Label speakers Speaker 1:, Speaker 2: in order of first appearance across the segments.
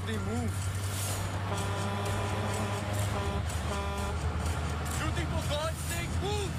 Speaker 1: Seriously, move. Shruti, for God's sake, move!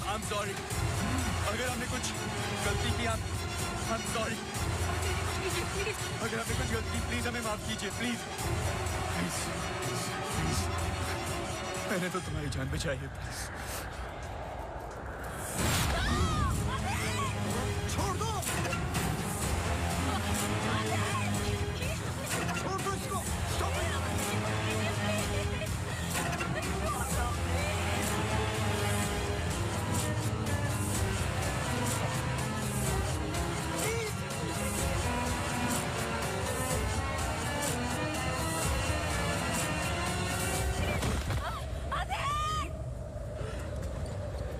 Speaker 1: I'm sorry. अगर हमने कुछ गलती की, I'm sorry. अगर हमने कुछ गलती की, प्लीज हमें माफ कीजिए, प्लीज. प्लीज. मैंने तो तुम्हारी जान बचाई है, प्लीज. छोड़ दो. छोड़ दो इसको. Stop it.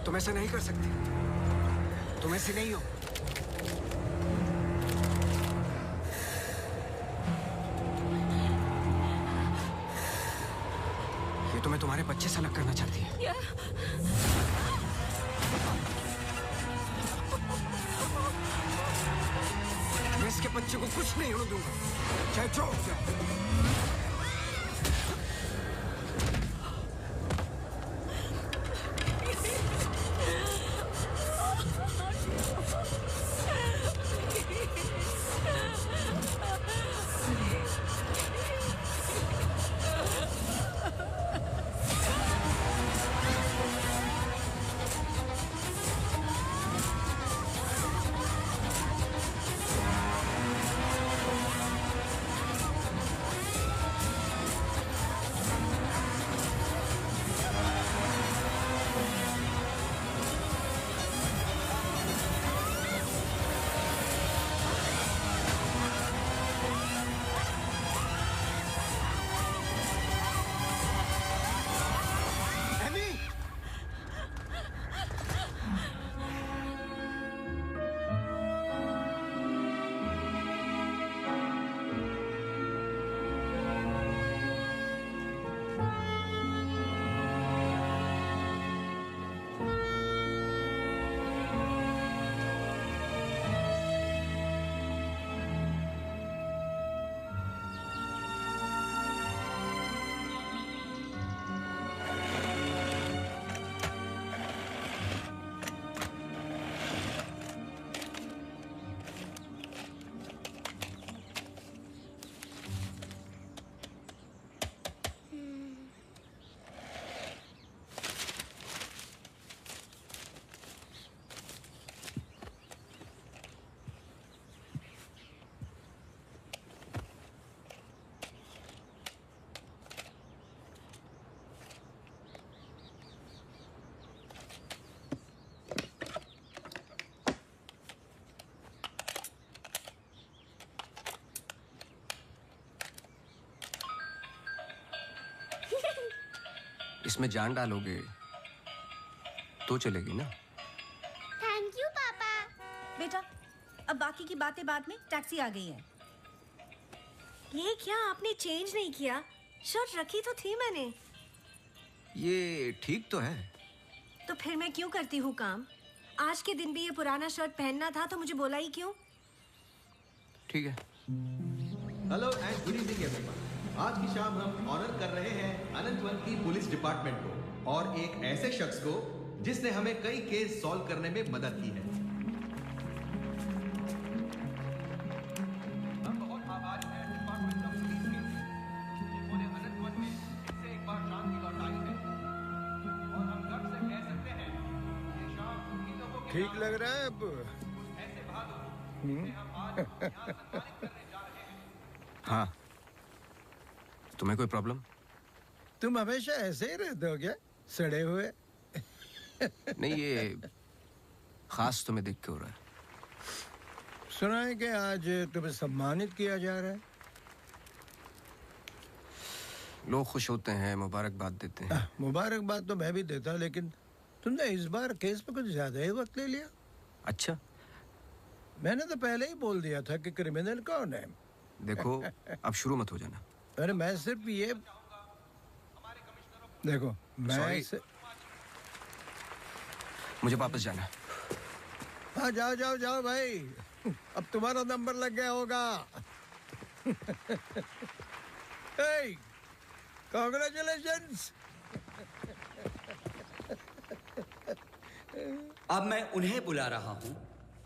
Speaker 2: तुम ऐसा नहीं कर सकते. तुम ऐसे नहीं हो. ये तुम्हें तुम्हारे बच्चे से अलग करना चाहती है. मैं इसके बच्चे को कुछ नहीं होने दूंगा, चाहे जो हो जाए.
Speaker 3: इसमें जान डालोगे तो चलेगी ना?
Speaker 4: थैंक यू पापा।
Speaker 5: बेटा, अब बाकी की बातें बाद में, टैक्सी आ गई है। ये क्या आपने चेंज नहीं किया? शर्ट रखी तो थी मैंने।
Speaker 3: ये ठीक तो है।
Speaker 5: तो फिर मैं क्यों करती हूँ काम? आज के दिन भी ये पुराना शर्ट पहनना था तो मुझे बोला ही क्यों?
Speaker 3: ठीक है।
Speaker 6: Hello and good evening everyone. आज की शाम हम ऑनर कर रहे हैं अनंतवन की पुलिस डिपार्टमेंट को और एक ऐसे शख्स को जिसने हमें कई केस सॉल्व करने में मदद की है। हम बहुत आभारी हैं डिपार्टमेंट ऑफ पुलिस के, जिन्होंने अनंतवन में फिर से एक बार शांति लौटाई है और हम गर्व से कह सकते हैं कि शाम उन्हीं लोगों के
Speaker 7: ठीक लग रहा है अब?
Speaker 6: ऐसे बहादुर जिन्हें हम आज यहाँ सम्मानित करने जा रहे हैं।
Speaker 3: हाँ, तुम्हें कोई प्रॉब्लम?
Speaker 7: तुम हमेशा ऐसे ही रहते हो क्या, सड़े हुए?
Speaker 3: नहीं, ये खास तुम्हें देख के हो रहा है।
Speaker 7: सुना है कि आज तुम्हें सम्मानित किया जा रहा है।
Speaker 3: लोग खुश होते हैं, मुबारकबाद देते हैं।
Speaker 7: मुबारकबाद तो मैं भी देता, लेकिन तुमने इस बार केस पे कुछ ज्यादा ही वक्त ले लिया।
Speaker 3: अच्छा,
Speaker 7: मैंने तो पहले ही बोल दिया था कि क्रिमिनल कौन है।
Speaker 3: देखो अब शुरू मत हो जाना।
Speaker 7: अरे मैं सिर्फ ये देखो,
Speaker 3: Sorry. मुझे वापस जाना है।
Speaker 7: हाँ, जाओ जाओ जाओ भाई, अब तुम्हारा नंबर लग गया होगा। hey, congratulations!
Speaker 8: अब मैं उन्हें बुला रहा हूं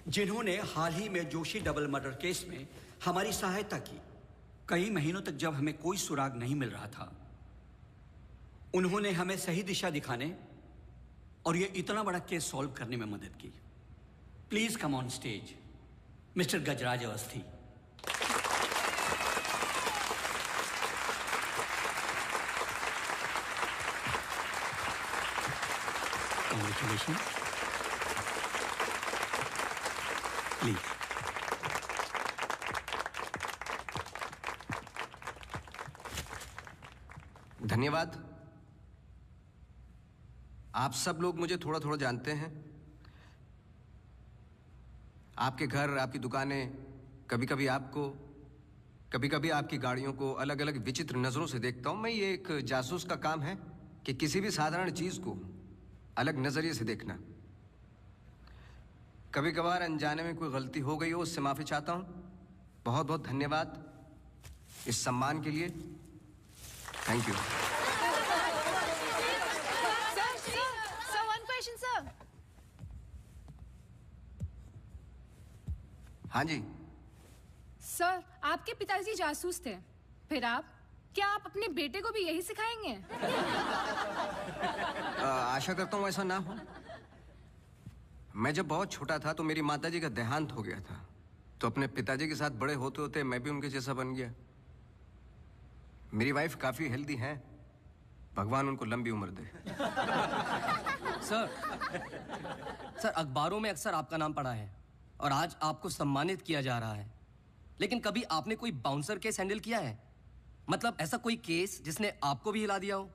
Speaker 8: जिन्होंने हाल ही में जोशी डबल मर्डर केस में हमारी सहायता की। कई महीनों तक जब हमें कोई सुराग नहीं मिल रहा था, उन्होंने हमें सही दिशा दिखाने और ये इतना बड़ा केस सॉल्व करने में मदद की। Please come on stage mister Gajraj Awasthi. Congratulations. Please.
Speaker 3: धन्यवाद। आप सब लोग मुझे थोड़ा थोड़ा जानते हैं। आपके घर, आपकी दुकानें, कभी कभी आपको, कभी कभी आपकी गाड़ियों को अलग अलग विचित्र नजरों से देखता हूं। मैं, ये एक जासूस का काम है कि किसी भी साधारण चीज को अलग नजरिए से देखना। कभी कभार अनजाने में कोई गलती हो गई हो, उससे माफी चाहता हूं। बहुत बहुत धन्यवाद इस सम्मान के लिए। Thank you.
Speaker 9: Sir, one question, sir.
Speaker 3: हाँ जी।
Speaker 9: सर, आपके पिताजी जासूस थे, फिर आप, क्या आप अपने बेटे को भी यही सिखाएंगे?
Speaker 3: आशा करता हूँ ऐसा ना हो। मैं जब बहुत छोटा था तो मेरी माताजी का देहांत हो गया था, तो अपने पिताजी के साथ बड़े होते होते मैं भी उनके जैसा बन गया। मेरी वाइफ काफी हेल्दी है, भगवान उनको लंबी उम्र दे।
Speaker 10: सर अखबारों में अक्सर आपका नाम पड़ा है और आज आपको सम्मानित किया जा रहा है, लेकिन कभी आपने कोई बाउंसर केस हैंडल किया है? मतलब ऐसा कोई केस जिसने आपको भी हिला दिया हो?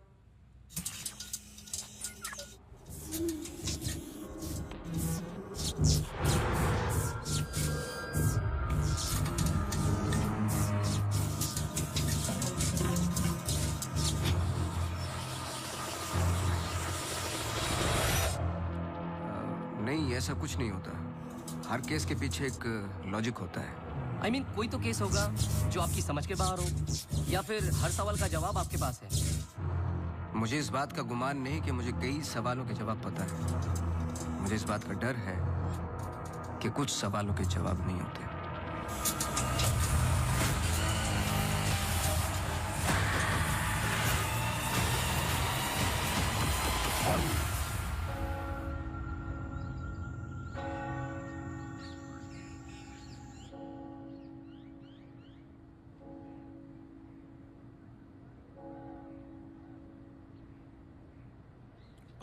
Speaker 3: नहीं, ऐसा कुछ नहीं होता। हर केस के पीछे एक लॉजिक होता है।
Speaker 10: I mean, कोई तो केस होगा जो आपकी समझ के बाहर हो, या फिर हर सवाल का जवाब आपके पास है।
Speaker 3: मुझे इस बात का गुमान नहीं कि मुझे कई सवालों के जवाब पता है। मुझे इस बात का डर है कि कुछ सवालों के जवाब नहीं होते।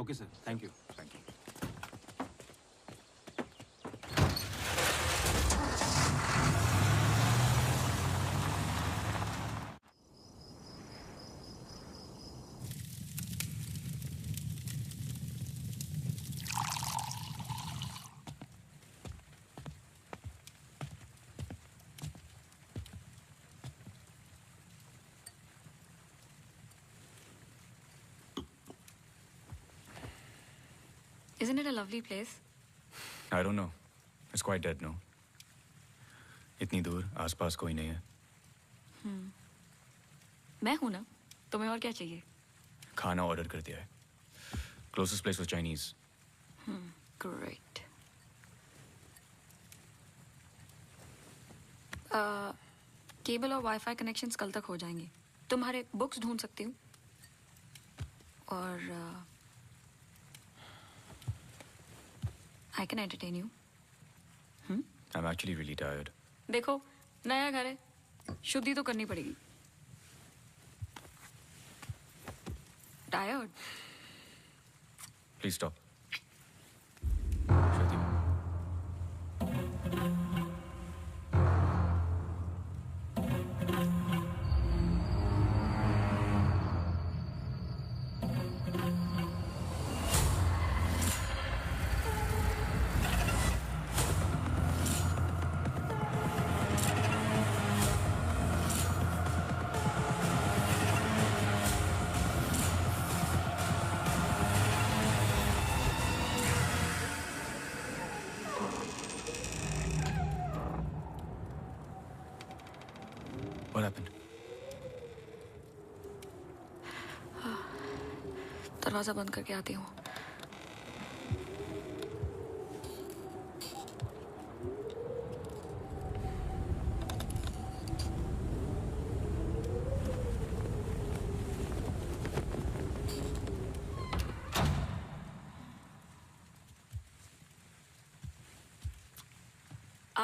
Speaker 1: Okay sir, thank you. Thank you.
Speaker 11: Isn't it a lovely place?
Speaker 12: I don't know. It's quite dead, no? इतनी दूर आसपास कोई नहीं है.
Speaker 11: मैं हूं ना. तुम्हें और क्या चाहिए?
Speaker 12: खाना ऑर्डर कर दिया है. Closest place was Chinese.
Speaker 11: Great. Cable और वाईफाई कनेक्शंस कल तक हो जाएंगे. तुम्हारे बुक्स ढूंढ सकती हूँ. और I can entertain you.
Speaker 12: I'm actually really tired.
Speaker 11: देखो नया घर है. शुद्धि तो करनी पड़ेगी. Tired?
Speaker 12: Please stop. What happened?
Speaker 11: दरवाजा बंद करके आती हूँ.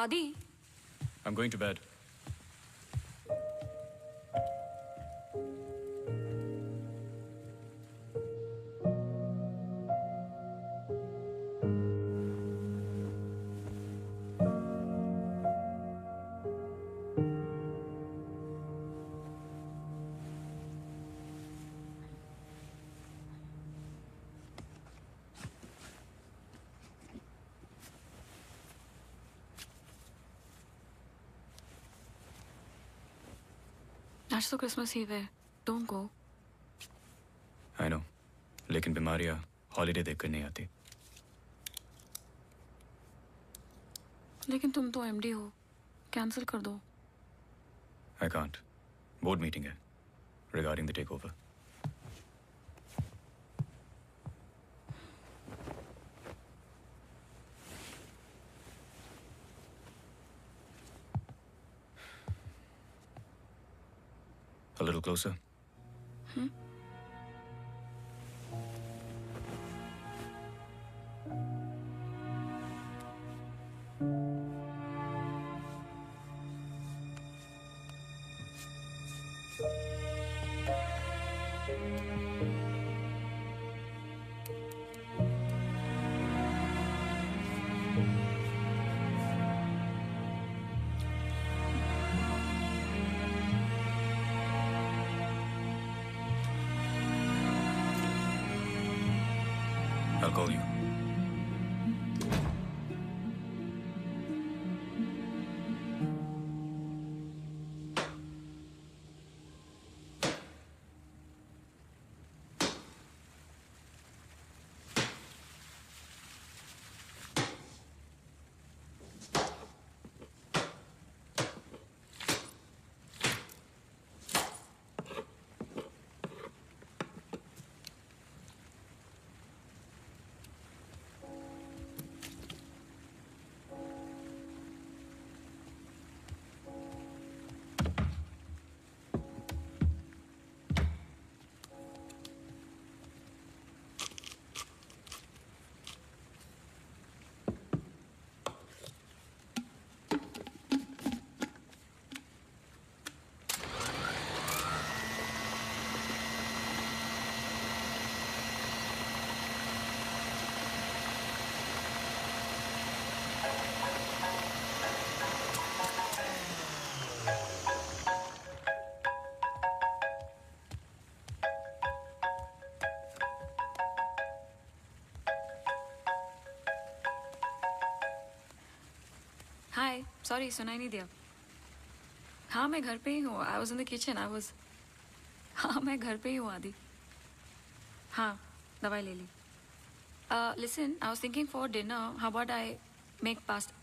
Speaker 11: आदि.
Speaker 12: I'm going to bed.
Speaker 11: आज तो क्रिसमस ईव है. Don't go.
Speaker 12: I know. लेकिन बीमारियां हॉलीडे देखकर नहीं आती.
Speaker 11: लेकिन तुम तो एमडी हो. कैंसिल कर दो.
Speaker 12: I can't. Board meeting है regarding the takeover. A little closer. I'll call you.
Speaker 11: Hi. Sorry सुनाई नहीं दिया. हाँ मैं घर पे ही हूँ. I was in the kitchen. हाँ मैं घर पे ही हूँ आदि. हाँ दवाई ले ली. Listen, I was thinking for dinner, how about I make pasta?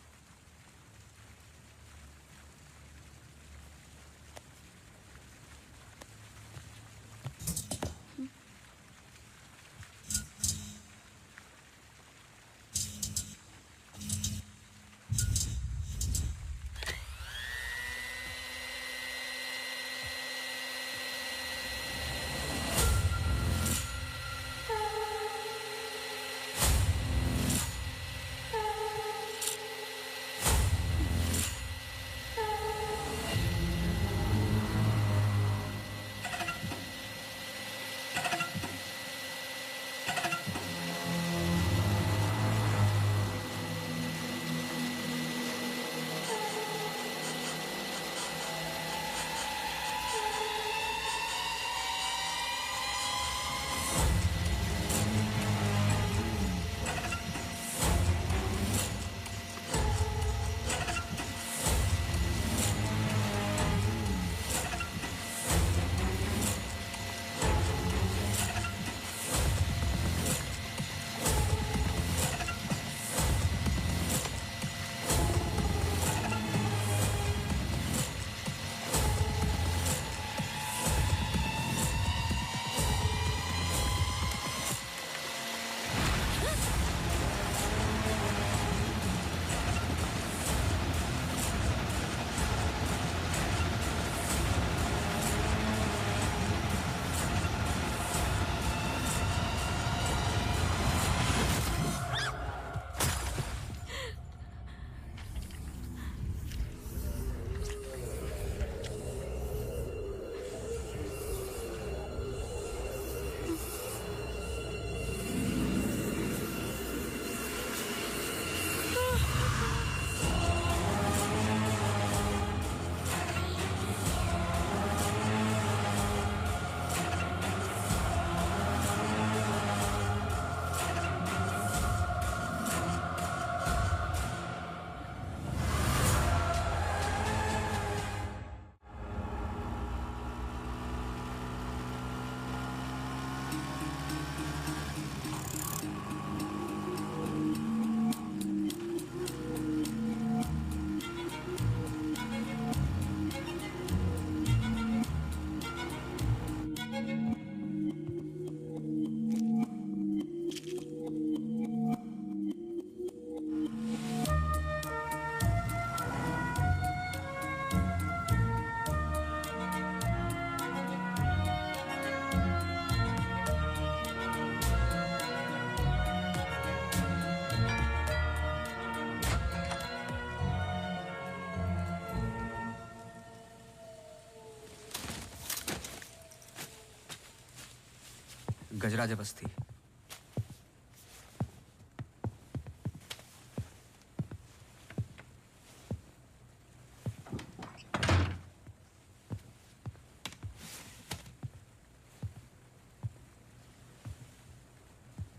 Speaker 3: गजराज बस्ती।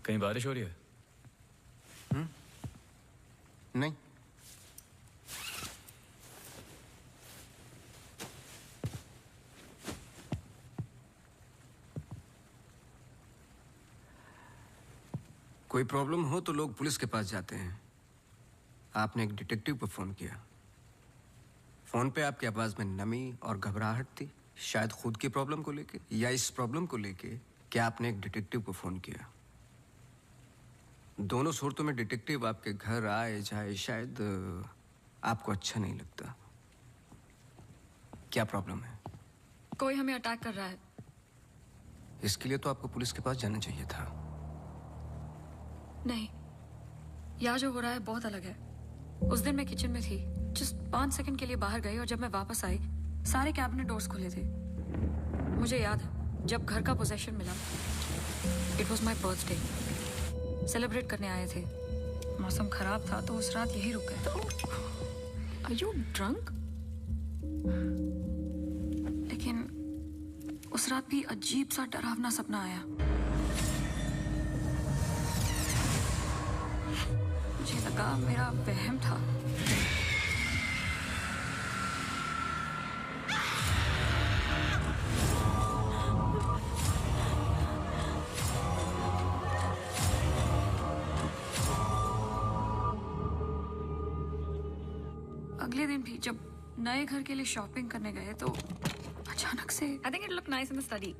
Speaker 12: कहीं बारिश हो रही है?
Speaker 3: नहीं। कोई प्रॉब्लम हो तो लोग पुलिस के पास जाते हैं। आपने एक डिटेक्टिव को फोन किया। फोन पे आपकी आवाज में नमी और घबराहट थी, शायद खुद की प्रॉब्लम को लेके या इस प्रॉब्लम को लेके कि आपने एक डिटेक्टिव को फोन किया। दोनों सूरतों में डिटेक्टिव आपके घर आए जाए शायद आपको अच्छा नहीं लगता। क्या प्रॉब्लम है?
Speaker 11: कोई हमें अटैक कर रहा है।
Speaker 3: इसके लिए तो आपको पुलिस के पास जाना चाहिए था।
Speaker 11: नहीं, यहाँ जो हो रहा है बहुत अलग है। उस दिन मैं किचन में थी, जस्ट 5 सेकंड के लिए बाहर गई और जब मैं वापस आई सारे कैबिनेट डोर्स खुले थे। मुझे याद है जब घर का पोजेशन मिला, it was my birthday, celebrate करने आए थे। मौसम खराब था तो उस रात यही रुक गए। Are you drunk? लेकिन उस रात भी अजीब सा डरावना सपना आया। मुझे लगा मेरा वहम था। अगले दिन भी जब नए घर के लिए शॉपिंग करने गए तो अचानक से I think it look nice in the study.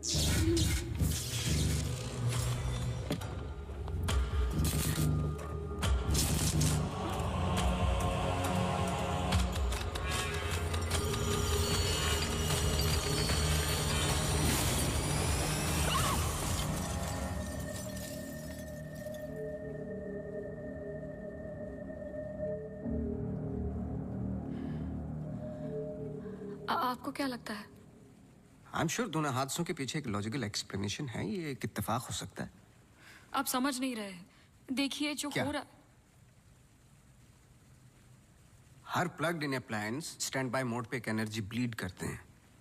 Speaker 11: आपको क्या लगता है?
Speaker 3: आई एम श्योर दोनों हादसों के पीछे एक लॉजिकल एक्सप्लेनेशन है। ये एक इत्तेफाक हो सकता है।
Speaker 11: आप समझ नहीं रहे। देखिए जो
Speaker 3: क्या?
Speaker 11: हो रहा।
Speaker 3: हर plugged in appliance standby mode पे एक एनर्जी ब्लीड करते हैं।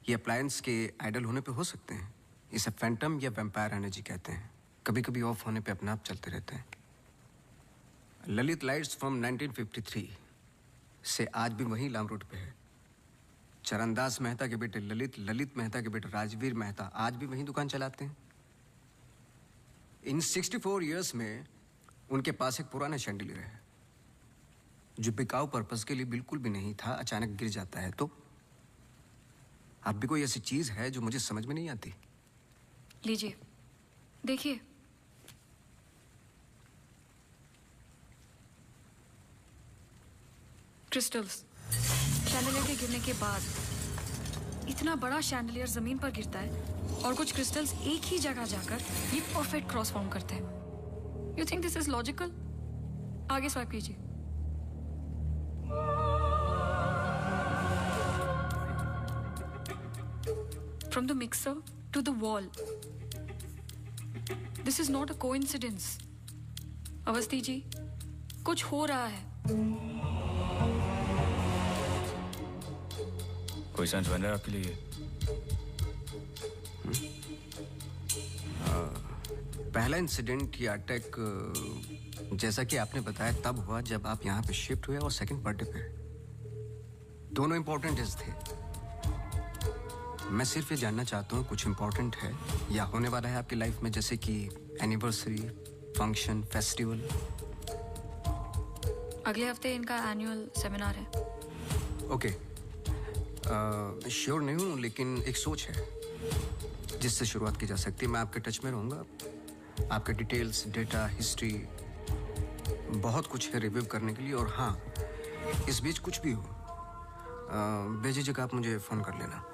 Speaker 3: ये अप्लायंस के आइडल होने पे हो सकते हैं। इसे फैंटम या वैम्पायर एनर्जी कहते हैं। कभी कभी ऑफ होने पे अपने आप चलते रहते हैं। ललित लाइट्स फ्रॉम 1953 से आज भी वही लाम रोड पे है। चरणदास मेहता के बेटे ललित मेहता के बेटे राजवीर मेहता आज भी वही दुकान चलाते हैं। इन 64 इयर्स में उनके पास एक पुराना शैंडिलियर है जो बिकाऊ पर्पस के लिए बिल्कुल भी नहीं था। अचानक गिर जाता है तो अब भी कोई ऐसी चीज है जो मुझे समझ में नहीं आती।
Speaker 11: लीजिए देखिए। क्रिस्टल्स। शैंडलियर के गिरने के बाद इतना बड़ा शैंडलियर जमीन पर गिरता है और कुछ क्रिस्टल्स एक ही जगह जाकर ये परफेक्ट क्रॉस फॉर्म करते हैं। You think this is logical? आगे स्वाइप कीजिए। From the mixer to the wall. This is not a coincidence. Awasthi ji कुछ हो रहा है।
Speaker 12: कोई सेंस बन रहा है आपके लिए?
Speaker 3: पहला इंसिडेंट या अटैक जैसा कि आपने बताया तब हुआ जब आप यहाँ पे शिफ्ट हुए और सेकंड बर्थडे पे। दोनों इंपॉर्टेंट डेज थे। मैं सिर्फ ये जानना चाहता हूँ कुछ इंपॉर्टेंट है या होने वाला है आपकी लाइफ में, जैसे कि एनिवर्सरी, फंक्शन, फेस्टिवल।
Speaker 11: अगले हफ्ते इनका एनुअल सेमिनार है।
Speaker 3: ओके। श्योर नहीं हूँ लेकिन एक सोच है जिससे शुरुआत की जा सकती है। मैं आपके टच में रहूँगा। आपके डिटेल्स, डेटा, हिस्ट्री बहुत कुछ है रिव्यू करने के लिए। और हाँ, इस बीच कुछ भी हो बेझिझक आप मुझे फ़ोन कर लेना।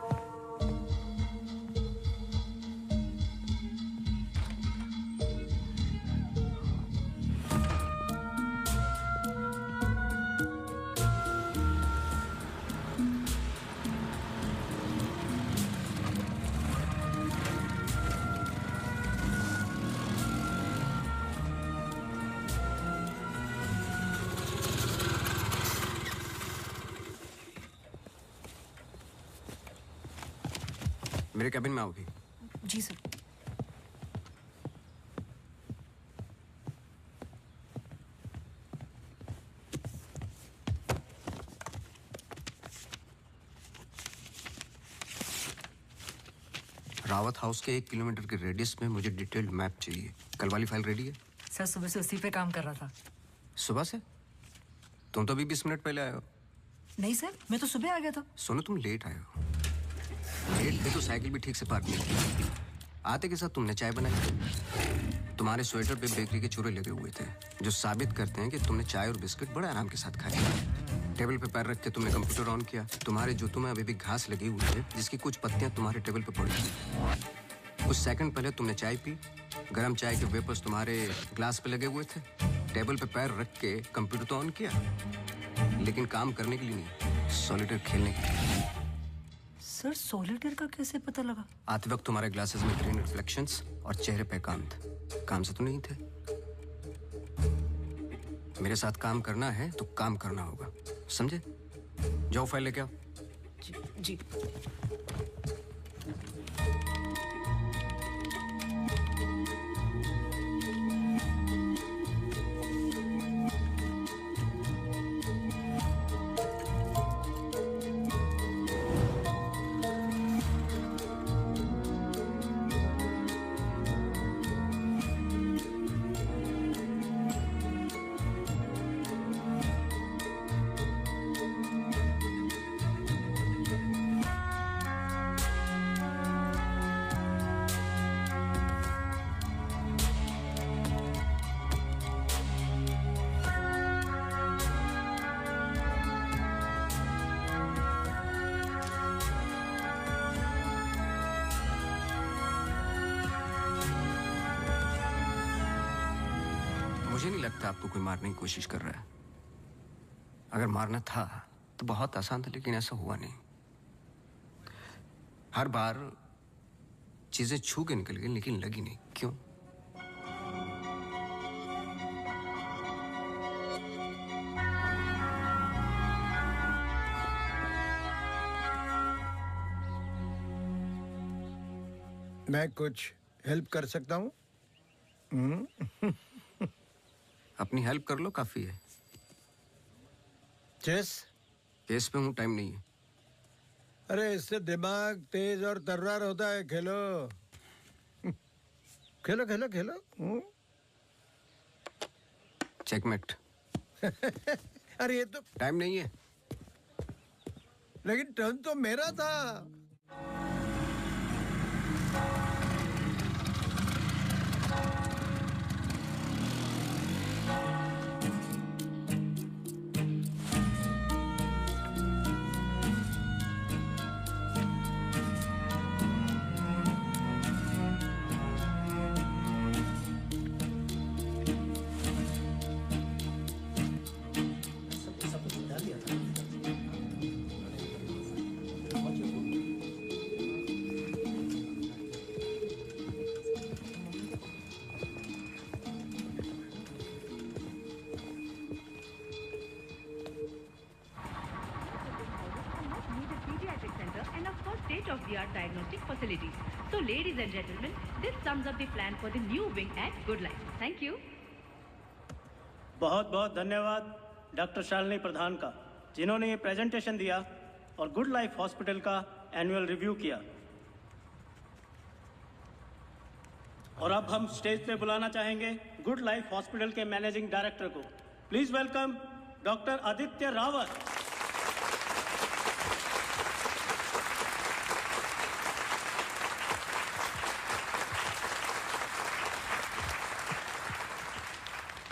Speaker 3: मेरे कैबिन में आओगी?
Speaker 5: जी सर।
Speaker 3: रावत हाउस के 1 किलोमीटर के रेडियस में मुझे डिटेल्ड मैप चाहिए। कल वाली फाइल रेडी है?
Speaker 13: सर सुबह से उसी पे काम कर रहा था।
Speaker 3: सुबह से? तुम तो अभी 20 मिनट पहले आए हो।
Speaker 13: नहीं सर, मैं तो सुबह आ गया था।
Speaker 3: सुनो, तुम लेट आए हो। लेट थे तो साइकिल भी ठीक से पार्क नहीं की। आते के साथ तुमने चाय बनाई। तुम्हारे स्वेटर पे बेकरी के चूरे लगे हुए थे जो साबित करते हैं कि तुमने चाय और बिस्किट बड़े आराम के साथ खाए। टेबल पे पैर रख के तुमने कंप्यूटर ऑन किया। तुम्हारे जूतों में अभी भी घास लगी हुई है जिसकी कुछ पत्तियां तुम्हारे टेबल पे पड़ी थी। कुछ सेकंड पहले तुमने चाय पी। गर्म चाय के वेपर्स तुम्हारे ग्लास पे लगे हुए थे। टेबल पे पैर रख के कंप्यूटर तो ऑन किया, लेकिन काम करने के लिए नहीं, सॉलिटेयर खेलने के लिए।
Speaker 13: सर सॉलिटेयर का कैसे पता लगा?
Speaker 3: आते वक्त तुम्हारे ग्लासेस में ग्रीन रिफ्लेक्शंस और चेहरे पे काम से तो नहीं थे। मेरे साथ काम करना है तो काम करना होगा, समझे? जाओ फाइल लेके आओ।
Speaker 13: जी।
Speaker 3: मुझे नहीं लगता आपको कोई मारने की कोशिश कर रहा है। अगर मारना था तो बहुत आसान था, लेकिन ऐसा हुआ नहीं। हर बार चीजें छू के निकल गई लेकिन लगी नहीं। क्यों?
Speaker 7: मैं कुछ हेल्प कर सकता हूँ?
Speaker 3: अपनी हेल्प कर लो, काफी है।
Speaker 7: चेस
Speaker 3: केस पे हूँ, टाइम नहीं है।
Speaker 7: अरे इससे दिमाग तेज और तर्रार होता है। खेलो खेलो खेलो खेलो।
Speaker 3: चेकमेट।
Speaker 7: अरे ये तो
Speaker 3: टाइम नहीं है।
Speaker 7: लेकिन टर्न तो मेरा था।
Speaker 14: state-of-the-art diagnostic facilities. So, ladies and gentlemen, this sums up the plan for the new wing at Good Life. Thank you.
Speaker 15: बहुत बहुत धन्यवाद डॉक्टर शालिनी प्रधान का, जिन्होंने ये प्रेजेंटेशन दिया और गुड लाइफ हॉस्पिटल का एनुअल रिव्यू किया। और अब हम स्टेज पे बुलाना चाहेंगे गुड लाइफ हॉस्पिटल के मैनेजिंग डायरेक्टर को। Please welcome doctor Aditya Rawat.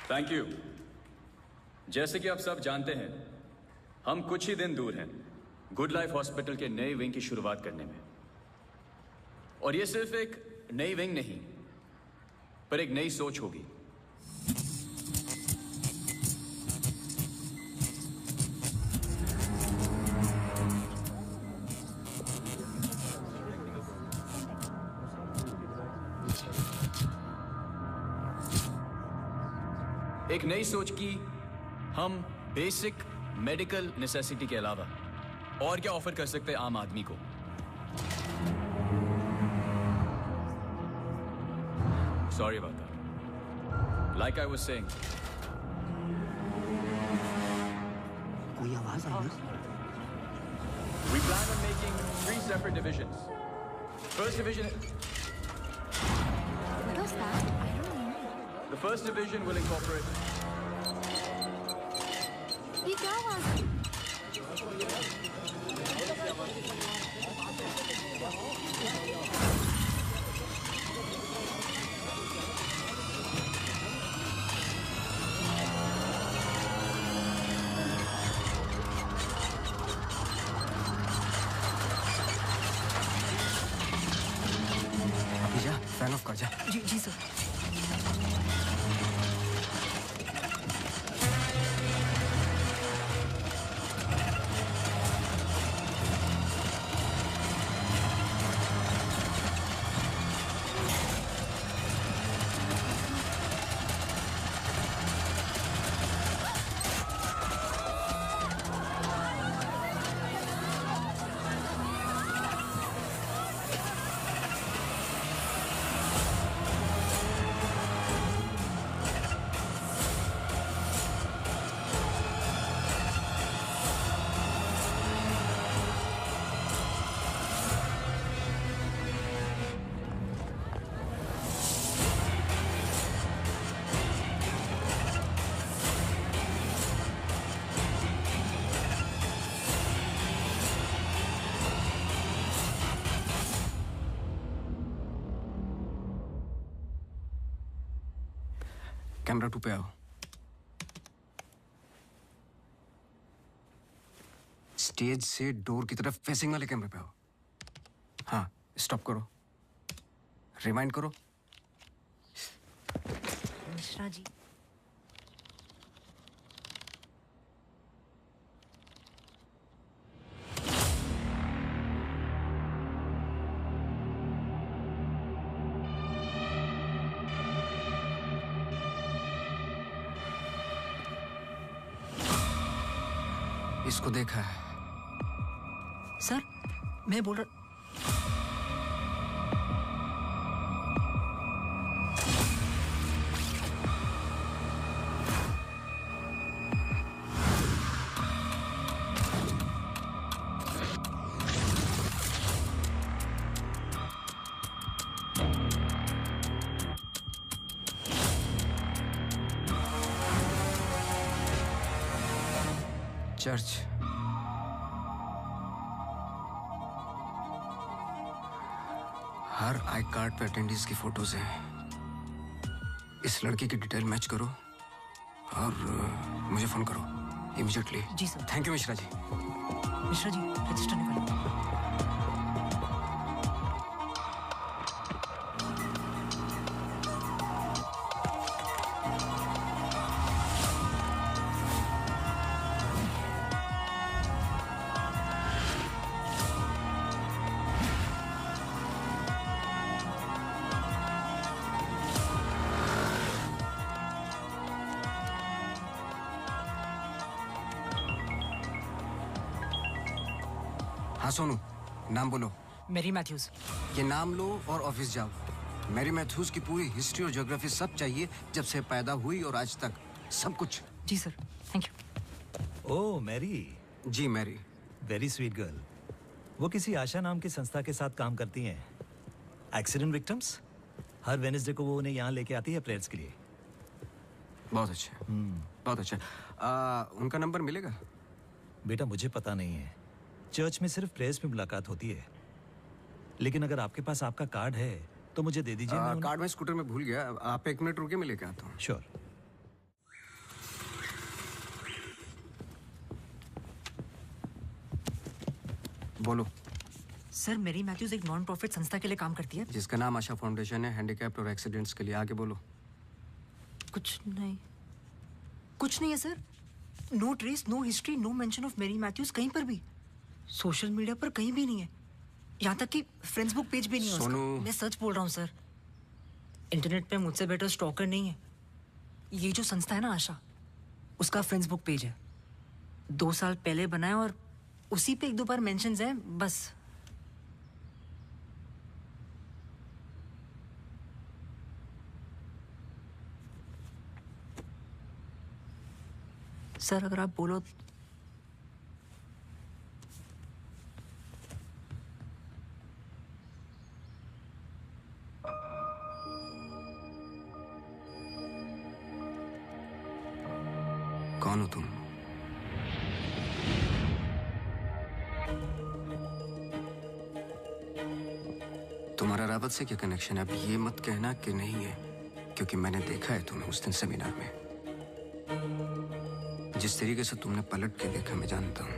Speaker 12: Thank you. जैसे कि आप सब जानते हैं, हम कुछ ही दिन दूर हैं गुड लाइफ हॉस्पिटल के नए विंग की शुरुआत करने में। और ये सिर्फ एक नई विंग नहीं, पर एक नई सोच होगी। एक नई सोच की हम बेसिक मेडिकल नेसेसिटी के अलावा और क्या ऑफर कर सकते हैं आम आदमी को। Sorry about that. Like I was saying.
Speaker 2: कोई आवाज आई ना?
Speaker 12: We plan on making 3 separate divisions. First division.
Speaker 4: What was that? I don't know.
Speaker 12: The first division will incorporate.
Speaker 4: ये क्या आवाज है?
Speaker 3: फैन ऑफ कर जा।
Speaker 13: जी जी सर।
Speaker 3: कैमरा 2 पे आओ। स्टेज से डोर की तरफ फेसिंग वाले कैमरे पे आओ। हाँ, स्टॉप करो, रिवाइंड करो।
Speaker 5: मिश्रा जी,
Speaker 3: इसको देखा है।
Speaker 13: सर मैं बोल रहा
Speaker 3: चर्च। हर आई कार्ड पे अटेंडीज की फोटोज हैं। इस लड़की की डिटेल मैच करो और मुझे फोन करो इमीडिएटली।
Speaker 13: जी sir.
Speaker 3: Thank you Mishra ji.
Speaker 13: Mishra ji register निकालो।
Speaker 3: हाँ सोनू, नाम बोलो।
Speaker 13: Mary Matthews.
Speaker 3: ये नाम लो और ऑफिस जाओ। मैरी मैथ्यूज की पूरी हिस्ट्री और ज्योग्राफी सब चाहिए, जब से पैदा हुई और आज तक सब कुछ।
Speaker 13: जी sir, thank you.
Speaker 16: Oh Mary.
Speaker 3: जी मैरी।
Speaker 16: Very sweet girl. वो किसी आशा नाम की संस्था के साथ काम करती हैं। Accident victims. हर वेडनेसडे को वो उन्हें यहाँ लेके आती है प्रेयर्स के लिए।
Speaker 3: बहुत अच्छा। बहुत अच्छा। उनका नंबर मिलेगा?
Speaker 16: बेटा मुझे पता नहीं है। चर्च में सिर्फ प्रेयर्स में मुलाकात होती है, लेकिन अगर आपके पास आपका कार्ड है तो मुझे दे दीजिए।
Speaker 3: कार्ड में स्कूटर में भूल गया। आप 1 मिनट रुके, मैं लेके आता हूँ।
Speaker 16: श्योर।
Speaker 3: बोलो।
Speaker 13: सर मैरी मैथ्यूज एक नॉन प्रॉफिट संस्था के लिए काम करती है
Speaker 3: जिसका नाम आशा फाउंडेशन है, हैंडीकैप्ड और एक्सीडेंट्स के लिए। आगे बोलो।
Speaker 13: कुछ नहीं है sir. No trace, no history, no mention of Mary Matthews कहीं पर भी। सोशल मीडिया पर कहीं भी नहीं है। यहाँ तक कि फ्रेंड्स बुक पेज भी नहीं है उसका। मैं सच बोल रहा हूँ सर। इंटरनेट पे मुझसे बेटर स्टॉकर नहीं है। ये जो संस्था है ना आशा, उसका फ्रेंड्स बुक पेज है। 2 साल पहले बनाया और उसी पे 1-2 बार मेंशंस हैं बस। सर अगर आप बोलो।
Speaker 3: कौन हो तुम? तुम्हारा रावत से क्या कनेक्शन है? अब ये मत कहना कि नहीं है, क्योंकि मैंने देखा है तुम्हें उस दिन सेमिनार में। जिस तरीके से तुमने पलट के देखा मैं जानता हूं।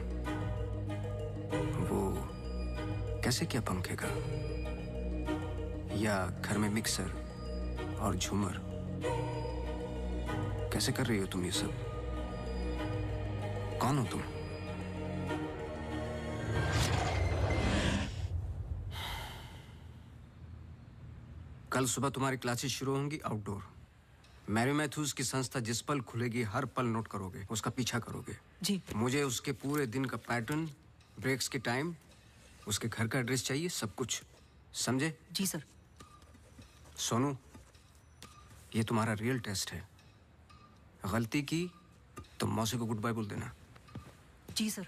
Speaker 3: वो कैसे क्या पंखे का, या घर में मिक्सर और झूमर, कैसे कर रही हो तुम ये सब? कौन हो तुम? कल सुबह तुम्हारी क्लासेस शुरू होंगी आउटडोर। मैरी मैथ्यूज की संस्था जिस पल खुलेगी हर पल नोट करोगे, उसका पीछा करोगे।
Speaker 13: जी।
Speaker 3: मुझे उसके पूरे दिन का पैटर्न, ब्रेक्स के टाइम, उसके घर का एड्रेस चाहिए, सब कुछ। समझे?
Speaker 13: जी सर।
Speaker 3: सोनू, ये तुम्हारा रियल टेस्ट है। गलती की तो मौसी को गुड बाय बोल देना।
Speaker 13: जी sir.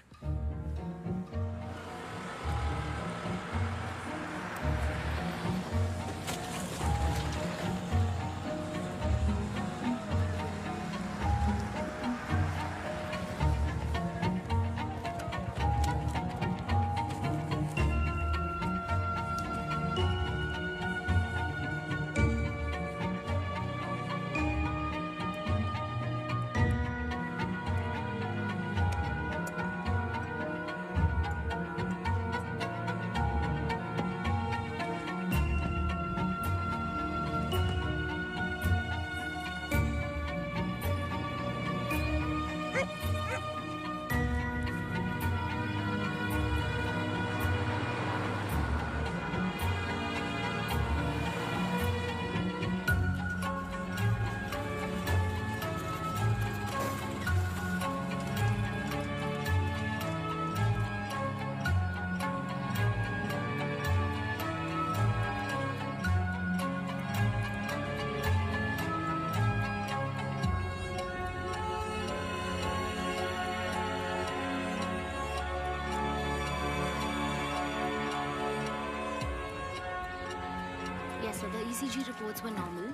Speaker 4: sir. The ECG reports were normal.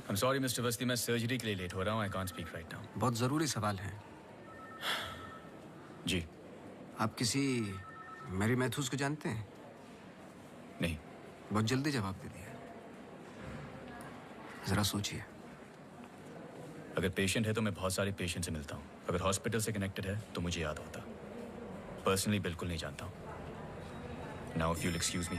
Speaker 12: I'm sorry, Mr. Vasti, मैं सर्जरी के लिए लेट हो रहा हूँ. I can't speak right now.
Speaker 3: बहुत ज़रूरी सवाल है.
Speaker 12: जी.
Speaker 3: आप किसी मैरी मैथ्यूज को जानते हैं?
Speaker 12: नहीं.
Speaker 3: बहुत जल्दी जवाब दे दिया. जरा सोचिए.
Speaker 12: अगर पेशेंट है तो मैं बहुत सारे पेशेंट से मिलता हूँ. अगर हॉस्पिटल से कनेक्टेड है तो मुझे याद होता. पर्सनली बिल्कुल नहीं जानता हूँ. Now if you'll excuse me.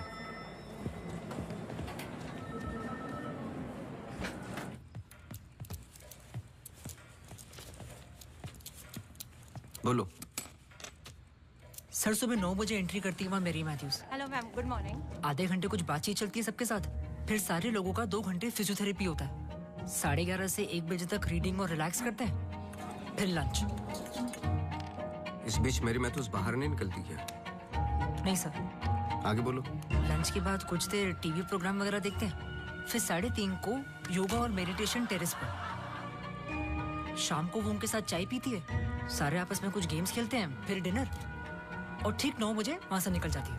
Speaker 3: बोलो.
Speaker 13: सर सुबह 9 बजे एंट्री करती है वहाँ Mary Matthews.
Speaker 17: Hello ma'am, good morning.
Speaker 13: आधे घंटे कुछ बातचीत चलती है सबके साथ. फिर सारे लोगों का 2 घंटे फिजियोथेरेपी होता है. 11:30 से 1 बजे तक रीडिंग और रिलैक्स करते हैं. फिर लंच.
Speaker 3: इस बीच मेरी मैथ्यूज बाहर नहीं निकलती क्या?
Speaker 13: नहीं सर.
Speaker 3: आगे बोलो.
Speaker 13: लंच के बाद कुछ देर टीवी प्रोग्राम वगैरह देखते हैं. फिर 3:30 को योगा और मेडिटेशन टेरेस पर. शाम को वो उनके साथ चाय पीती है. सारे आपस में कुछ गेम्स खेलते हैं. फिर डिनर. और ठीक 9 बजे वहां से निकल जाती है.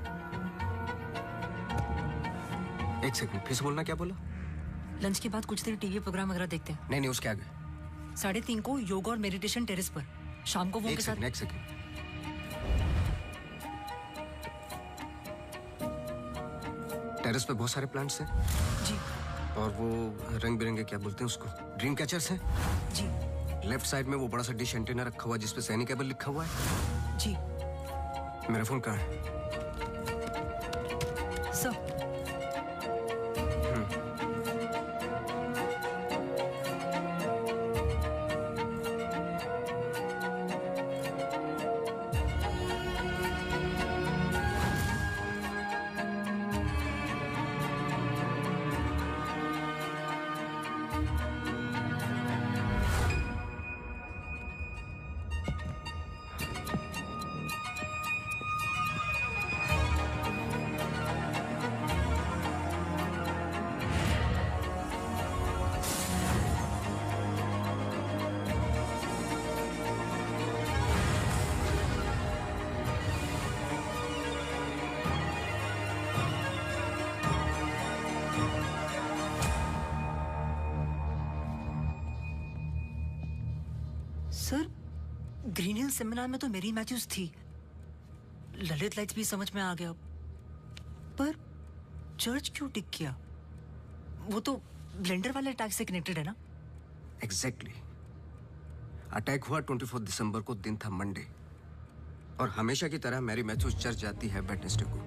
Speaker 3: एक सेकंड, फिर से बोलना. क्या बोला?
Speaker 13: लंच के बाद कुछ देर टीवी प्रोग्राम वगैरह देखते हैं.
Speaker 3: नहीं, उसके आगे.
Speaker 13: 3:30 को योगा और मेडिटेशन टेरेस पर. शाम को वो उनके साथ.
Speaker 3: एक सेकंड. टेरेस पे बहुत सारे प्लांट्स हैं.
Speaker 13: जी.
Speaker 3: और वो रंग बिरंगे क्या बोलते हैं उसको, ड्रीम कैचर्स हैं.
Speaker 13: जी.
Speaker 3: लेफ्ट साइड में वो बड़ा सा डिश एंटीना रखा हुआ है जिसपे सैनिक केबल लिखा हुआ है.
Speaker 13: जी.
Speaker 3: मेरा फोन कहाँ है?
Speaker 13: Sir. Sir, Green Hill seminar में तो मेरी मैथ्यूज थी. ललित लाइट्स भी समझ में आ गया. पर चर्च क्यों टिक किया? वो तो ब्लेंडर वाले अटैक से कनेक्टेड है ना?
Speaker 3: एग्जैक्टली. अटैक हुआ 24 दिसंबर को. दिन था मंडे. और हमेशा की तरह मैरी मैथ्यूज चर्च जाती है वेडनेसडे को.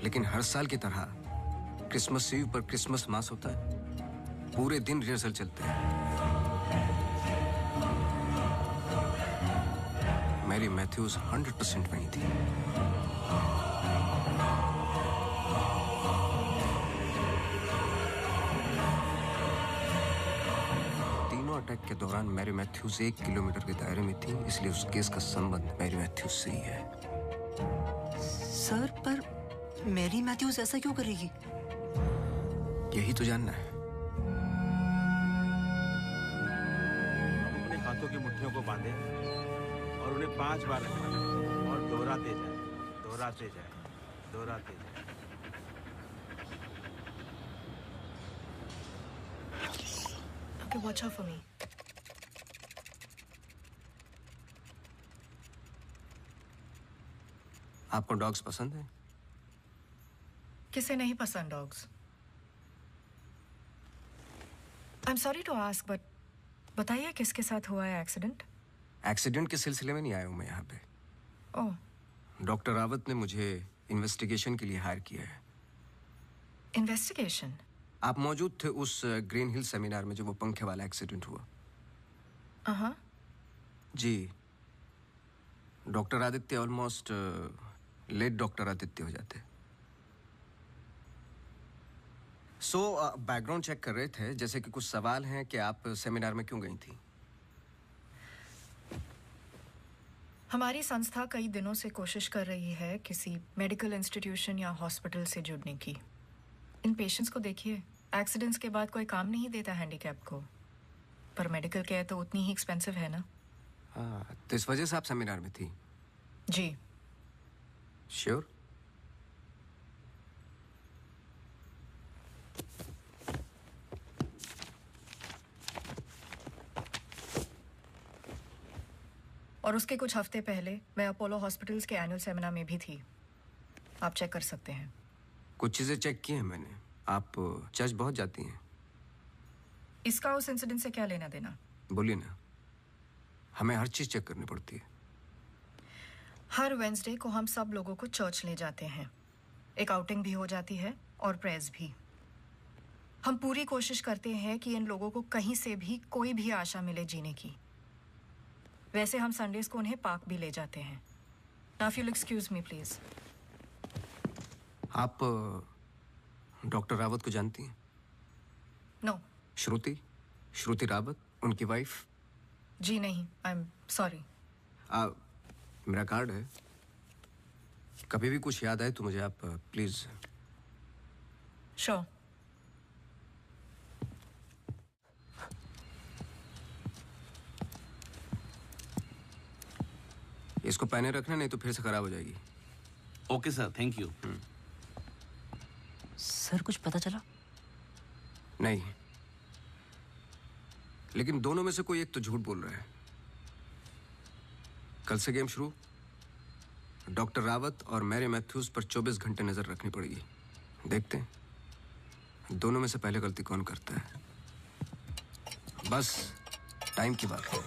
Speaker 3: लेकिन हर साल की तरह क्रिसमस ईव पर क्रिसमस मास होता है. पूरे दिन रिहर्सल चलते हैं. मैरी मैथ्यूज 100% वहीं थी. तीनों अटैक के दौरान मैरी मैथ्यूज 1 किलोमीटर के दायरे में थी. इसलिए उस केस का संबंध मैरी मैथ्यूज से ही है.
Speaker 13: सर, पर मैरी मैथ्यूज ऐसा क्यों करेगी?
Speaker 3: यही तो जानना है.
Speaker 18: अपने हाथों की मुट्ठियों को बांधे और उन्हें 5 बार रखना और दोहराते जाए, दोहराते जाए, दोहराते जाए.
Speaker 19: Okay, watch out for me.
Speaker 3: आपको डॉग्स पसंद है?
Speaker 19: किसे नहीं पसंद dogs? I'm sorry to ask, but बताइए किसके साथ हुआ है एक्सीडेंट?
Speaker 3: एक्सीडेंट के सिलसिले में नहीं आया हूं मैं यहाँ पे.
Speaker 19: ओह.
Speaker 3: डॉक्टर रावत ने मुझे इन्वेस्टिगेशन के लिए हायर किया है.
Speaker 19: इन्वेस्टिगेशन?
Speaker 3: आप मौजूद थे उस ग्रीन हिल सेमिनार में जो वो पंखे वाला एक्सीडेंट हुआ?
Speaker 19: हाँ.
Speaker 3: जी. Doctor Aditya almost late doctor Aditya हो जाते. बैकग्राउंड चेक कर रहे थे. जैसे कि कुछ सवाल हैं कि आप सेमिनार में क्यों गई थी?
Speaker 19: हमारी संस्था कई दिनों से कोशिश कर रही है किसी मेडिकल इंस्टीट्यूशन या हॉस्पिटल से जुड़ने की. इन पेशेंट्स को देखिए, एक्सीडेंट्स के बाद कोई काम नहीं देता हैंडीकैप को. पर मेडिकल केयर तो उतनी ही एक्सपेंसिव है ना.
Speaker 3: हाँ, तो इस वजह से आप सेमिनार में थी?
Speaker 19: जी.
Speaker 3: श्योर?
Speaker 19: और उसके कुछ हफ्ते पहले मैं अपोलो हॉस्पिटल्स के एनुअल सेमिनार में भी थी। आप चेक कर सकते हैं।
Speaker 3: कुछ चीजें चेक की हैं मैंने। आप चर्च बहुत जाती हैं।
Speaker 19: इसका उस इंसिडेंट से क्या लेना देना?
Speaker 3: बोलिए ना। हमें हर चीज चेक करनी पड़ती है।
Speaker 19: हर वेंसडे को हम सब लोगों को चर्च ले जाते हैं। एक आउटिंग भी हो जाती है और प्रेयर्स भी। हम पूरी कोशिश करते हैं कि इन लोगों को कहीं से भी कोई भी आशा मिले जीने की। वैसे हम संडेज को उन्हें पार्क भी ले जाते हैं। Now if you excuse me please.
Speaker 3: आप डॉक्टर रावत को जानती हैं?
Speaker 19: नो।
Speaker 3: श्रुति रावत, उनकी वाइफ?
Speaker 19: जी नहीं, आई एम सॉरी।
Speaker 3: मेरा कार्ड है, कभी भी कुछ याद आए तो मुझे आप प्लीज।
Speaker 19: श्योर।
Speaker 3: इसको पहने रखना, नहीं तो फिर से खराब हो जाएगी।
Speaker 17: Okay sir, thank you.
Speaker 13: Sir कुछ पता चला?
Speaker 3: नहीं, लेकिन दोनों में से कोई एक तो झूठ बोल रहा है। कल से गेम शुरू। डॉक्टर रावत और मैरी मैथ्यूज पर 24 घंटे नजर रखनी पड़ेगी। देखते हैं दोनों में से पहले गलती कौन करता है। बस टाइम की बात है।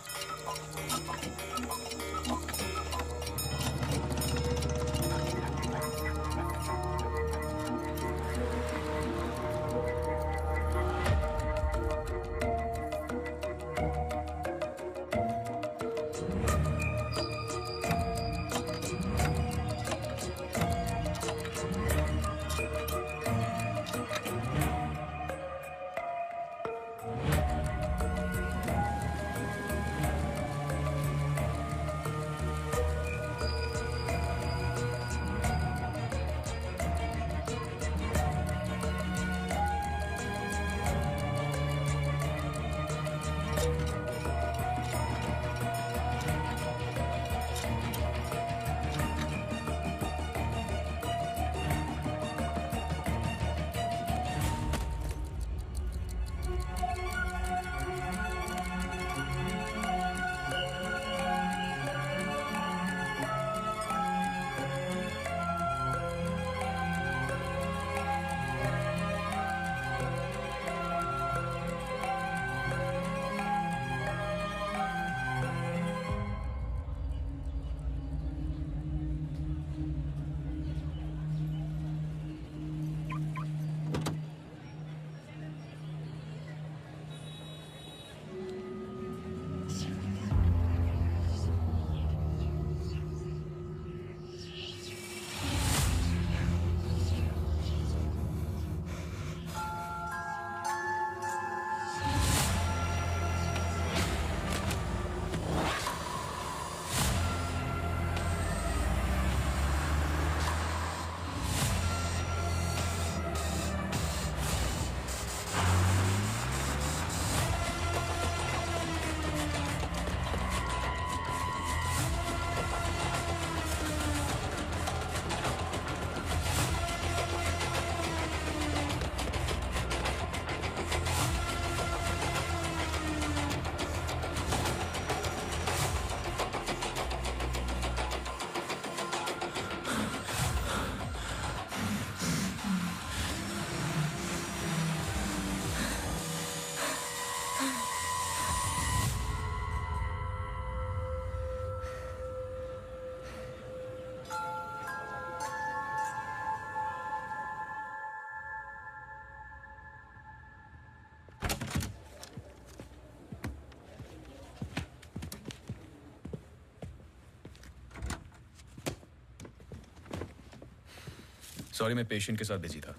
Speaker 12: सॉरी, मैं पेशेंट के साथ बिजी था।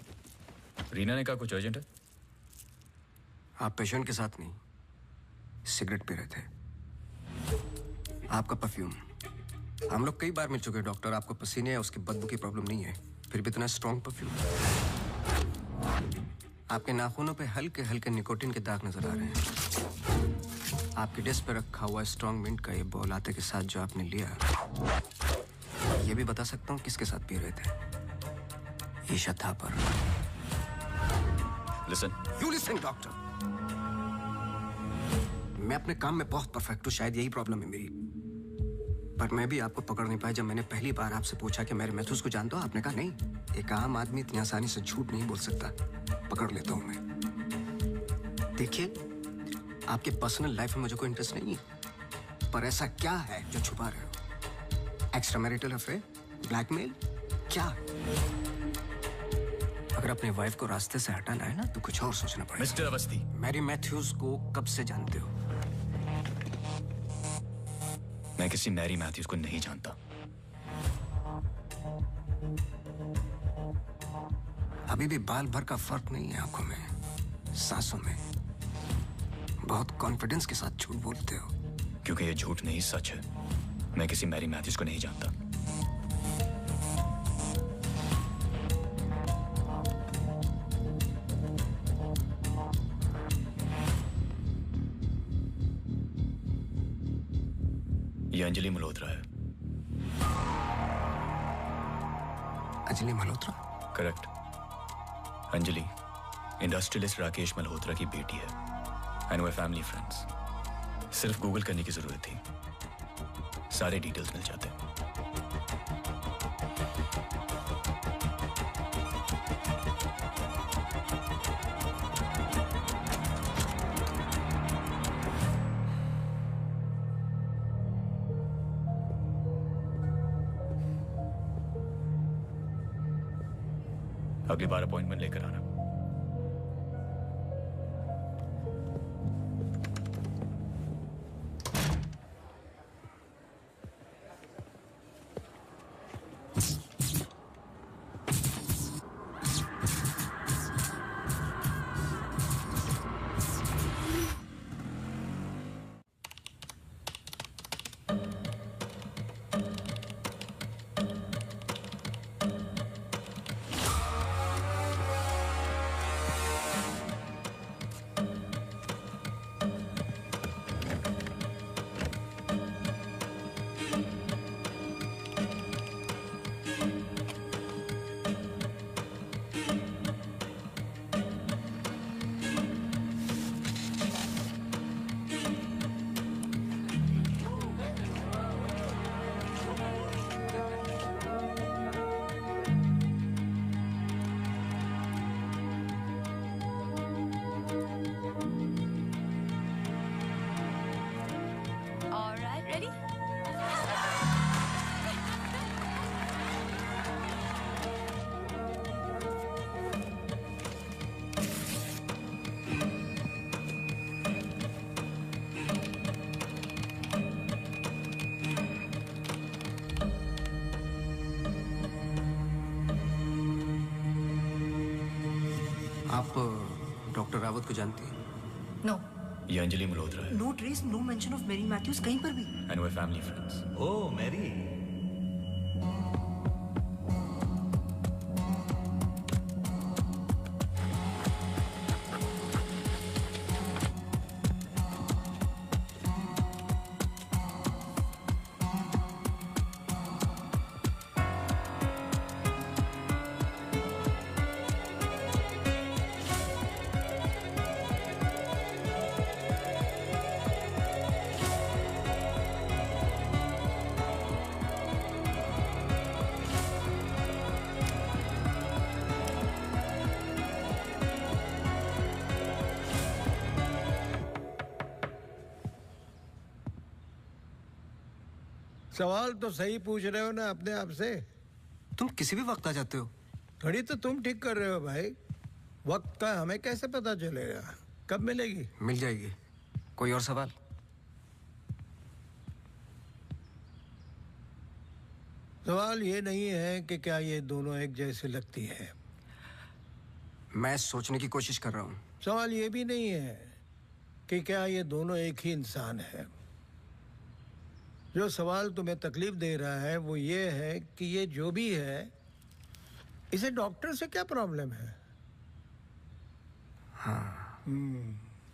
Speaker 12: रीना ने कहा कुछ अर्जेंट है।
Speaker 3: आप पेशेंट के साथ नहीं, सिगरेट पी रहे थे। आपका परफ्यूम, हम लोग कई बार मिल चुके हैं डॉक्टर। आपको पसीने या उसकी बदबू की प्रॉब्लम नहीं है, फिर भी इतना स्ट्रॉन्ग परफ्यूम। आपके नाखूनों पे हल्के हल्के निकोटिन के दाग नजर आ रहे हैं। आपकी डेस्क पे रखा हुआ स्ट्रॉन्ग मिंट का ये बॉल आते के साथ जो आपने लिया, ये भी बता सकता हूँ किसके साथ पी रहे थे। Isha Thapar.
Speaker 12: Listen.
Speaker 3: You listen doctor. मैं अपने काम में बहुत परफेक्ट हूँ, शायद यही प्रॉब्लम है मेरी। पर मैं भी आपको पकड़ नहीं पाया जब मैंने पहली बार आपसे पूछा कि मेरे मैथ्यूज को जानते हो। आपने कहा नहीं। एक आम आदमी इतनी आसानी से झूठ नहीं बोल सकता। पकड़ लेता हूं मैं। देखिए, आपके पर्सनल लाइफ में मुझे कोई इंटरेस्ट नहीं है, पर ऐसा क्या है जो छुपा रहे हो? एक्स्ट्रा मैरिटल अफेयर, ब्लैकमेल, क्या? अगर अपने वाइफ को रास्ते से हटाना है ना तो कुछ और सोचना पड़ेगा।
Speaker 12: मिस्टर अवस्थी,
Speaker 3: मैरी मैथ्यूज को कब से जानते हो?
Speaker 12: मैं किसी मैरी मैथ्यूज को नहीं जानता।
Speaker 3: अभी भी बाल भर का फर्क नहीं है आंखों में, सांसों में। बहुत कॉन्फिडेंस के साथ झूठ बोलते हो।
Speaker 12: क्योंकि ये झूठ नहीं सच है। मैं किसी मैरी मैथ्यूज को नहीं जानता। ये अंजलि मल्होत्रा है।
Speaker 3: अंजलि मल्होत्रा?
Speaker 12: करेक्ट। अंजलि इंडस्ट्रियलिस्ट राकेश मल्होत्रा की बेटी है। एंड वे फैमिली फ्रेंड्स। सिर्फ गूगल करने की जरूरत थी, सारे डिटेल्स मिल जाते। अगली बार अपॉइंटमेंट लेकर आना।
Speaker 3: आप डॉक्टर रावत को जानती हैं?
Speaker 13: नो।
Speaker 12: ये अंजलि मल्होत्रा है।
Speaker 13: No trace, no mention of Mary Matthews कहीं पर भी।
Speaker 12: एंड वे फैमिली फ्रेंड्स।
Speaker 16: Oh Mary.
Speaker 7: सवाल तो सही पूछ रहे हो ना अपने आप से।
Speaker 3: तुम किसी भी वक्त आ जाते हो।
Speaker 7: घड़ी तो तुम ठीक कर रहे हो भाई, वक्त का हमें कैसे पता चलेगा? कब मिलेगी?
Speaker 3: मिल जाएगी। कोई और सवाल?
Speaker 7: सवाल ये नहीं है कि क्या ये दोनों एक जैसे लगती है।
Speaker 3: मैं सोचने की कोशिश कर रहा हूं।
Speaker 7: सवाल ये भी नहीं है कि क्या ये दोनों एक ही इंसान है। जो सवाल तुम्हें तकलीफ दे रहा है वो ये है कि ये जो भी है, इसे डॉक्टर से क्या प्रॉब्लम है?
Speaker 3: हाँ,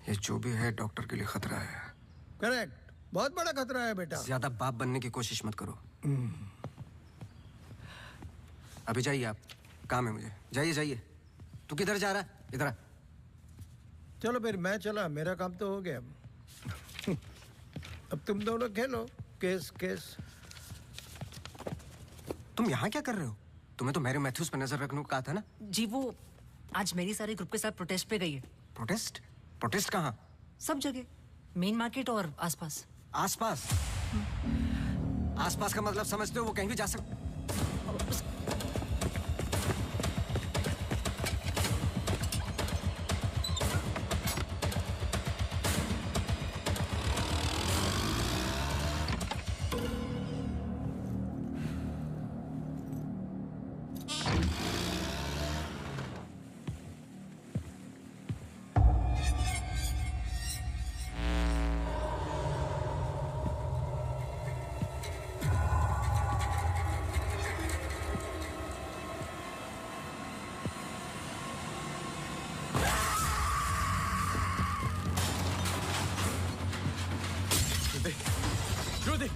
Speaker 3: ये जो भी है डॉक्टर के लिए खतरा है।
Speaker 7: करेक्ट, बहुत बड़ा खतरा है बेटा।
Speaker 3: ज्यादा बाप बनने की कोशिश मत करो। अभी जाइए आप, काम है मुझे। जाइए जाइए। तू किधर जा रहा है? इधर आ।
Speaker 7: चलो फिर मैं चला, मेरा काम तो हो गया। अब तुम दोनों खेलो केस केस।
Speaker 3: तुम यहाँ क्या कर रहे हो? तुम्हें तो मैरी मैथ्यूज पे नजर रखने को कहा था ना?
Speaker 13: जी वो आज मेरी सारे ग्रुप के साथ प्रोटेस्ट पे गई है।
Speaker 3: प्रोटेस्ट? प्रोटेस्ट कहाँ?
Speaker 13: सब जगह, मेन मार्केट और आसपास।
Speaker 3: आसपास? आसपास का मतलब समझते हो? वो कहीं भी जा सकते।
Speaker 1: Judy!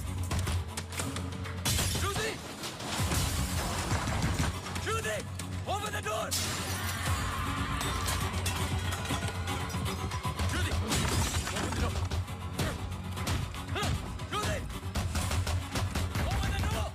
Speaker 1: Judy! Judy! Open the door! Judy! Open the door! Judy! Open the door!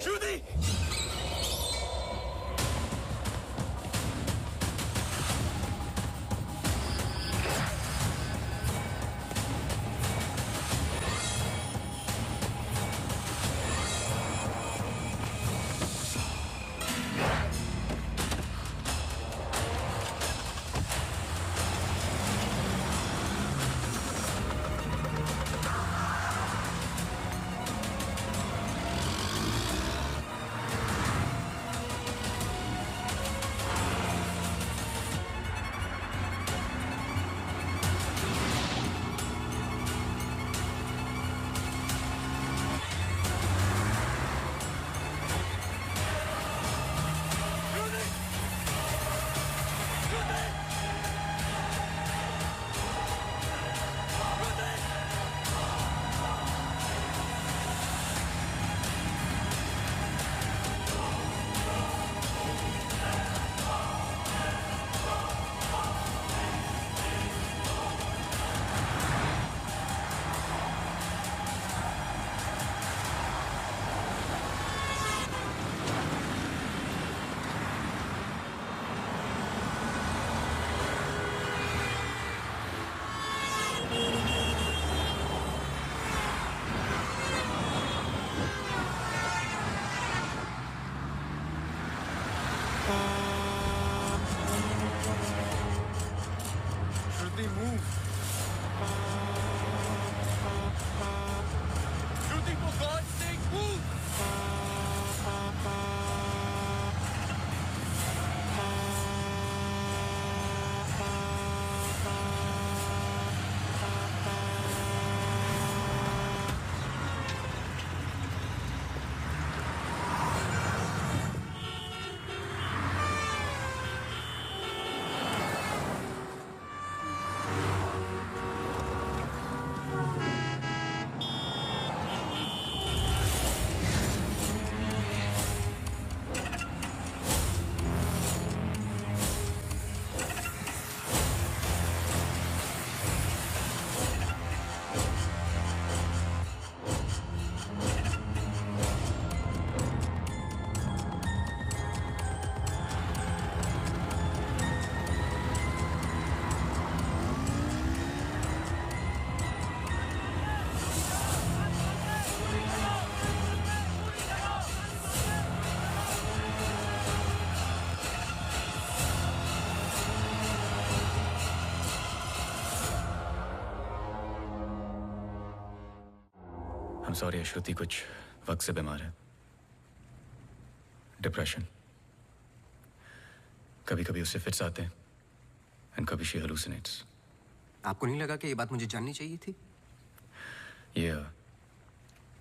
Speaker 1: Shruti!
Speaker 12: I'm sorry, श्रुति कुछ वक्त से बीमार है। डिप्रेशन। कभी कभी उससे फिट्स आते हैं एंड कभी शी हेलुसिनेट्स।
Speaker 3: आपको नहीं लगा कि ये बात मुझे जाननी चाहिए थी?
Speaker 12: ये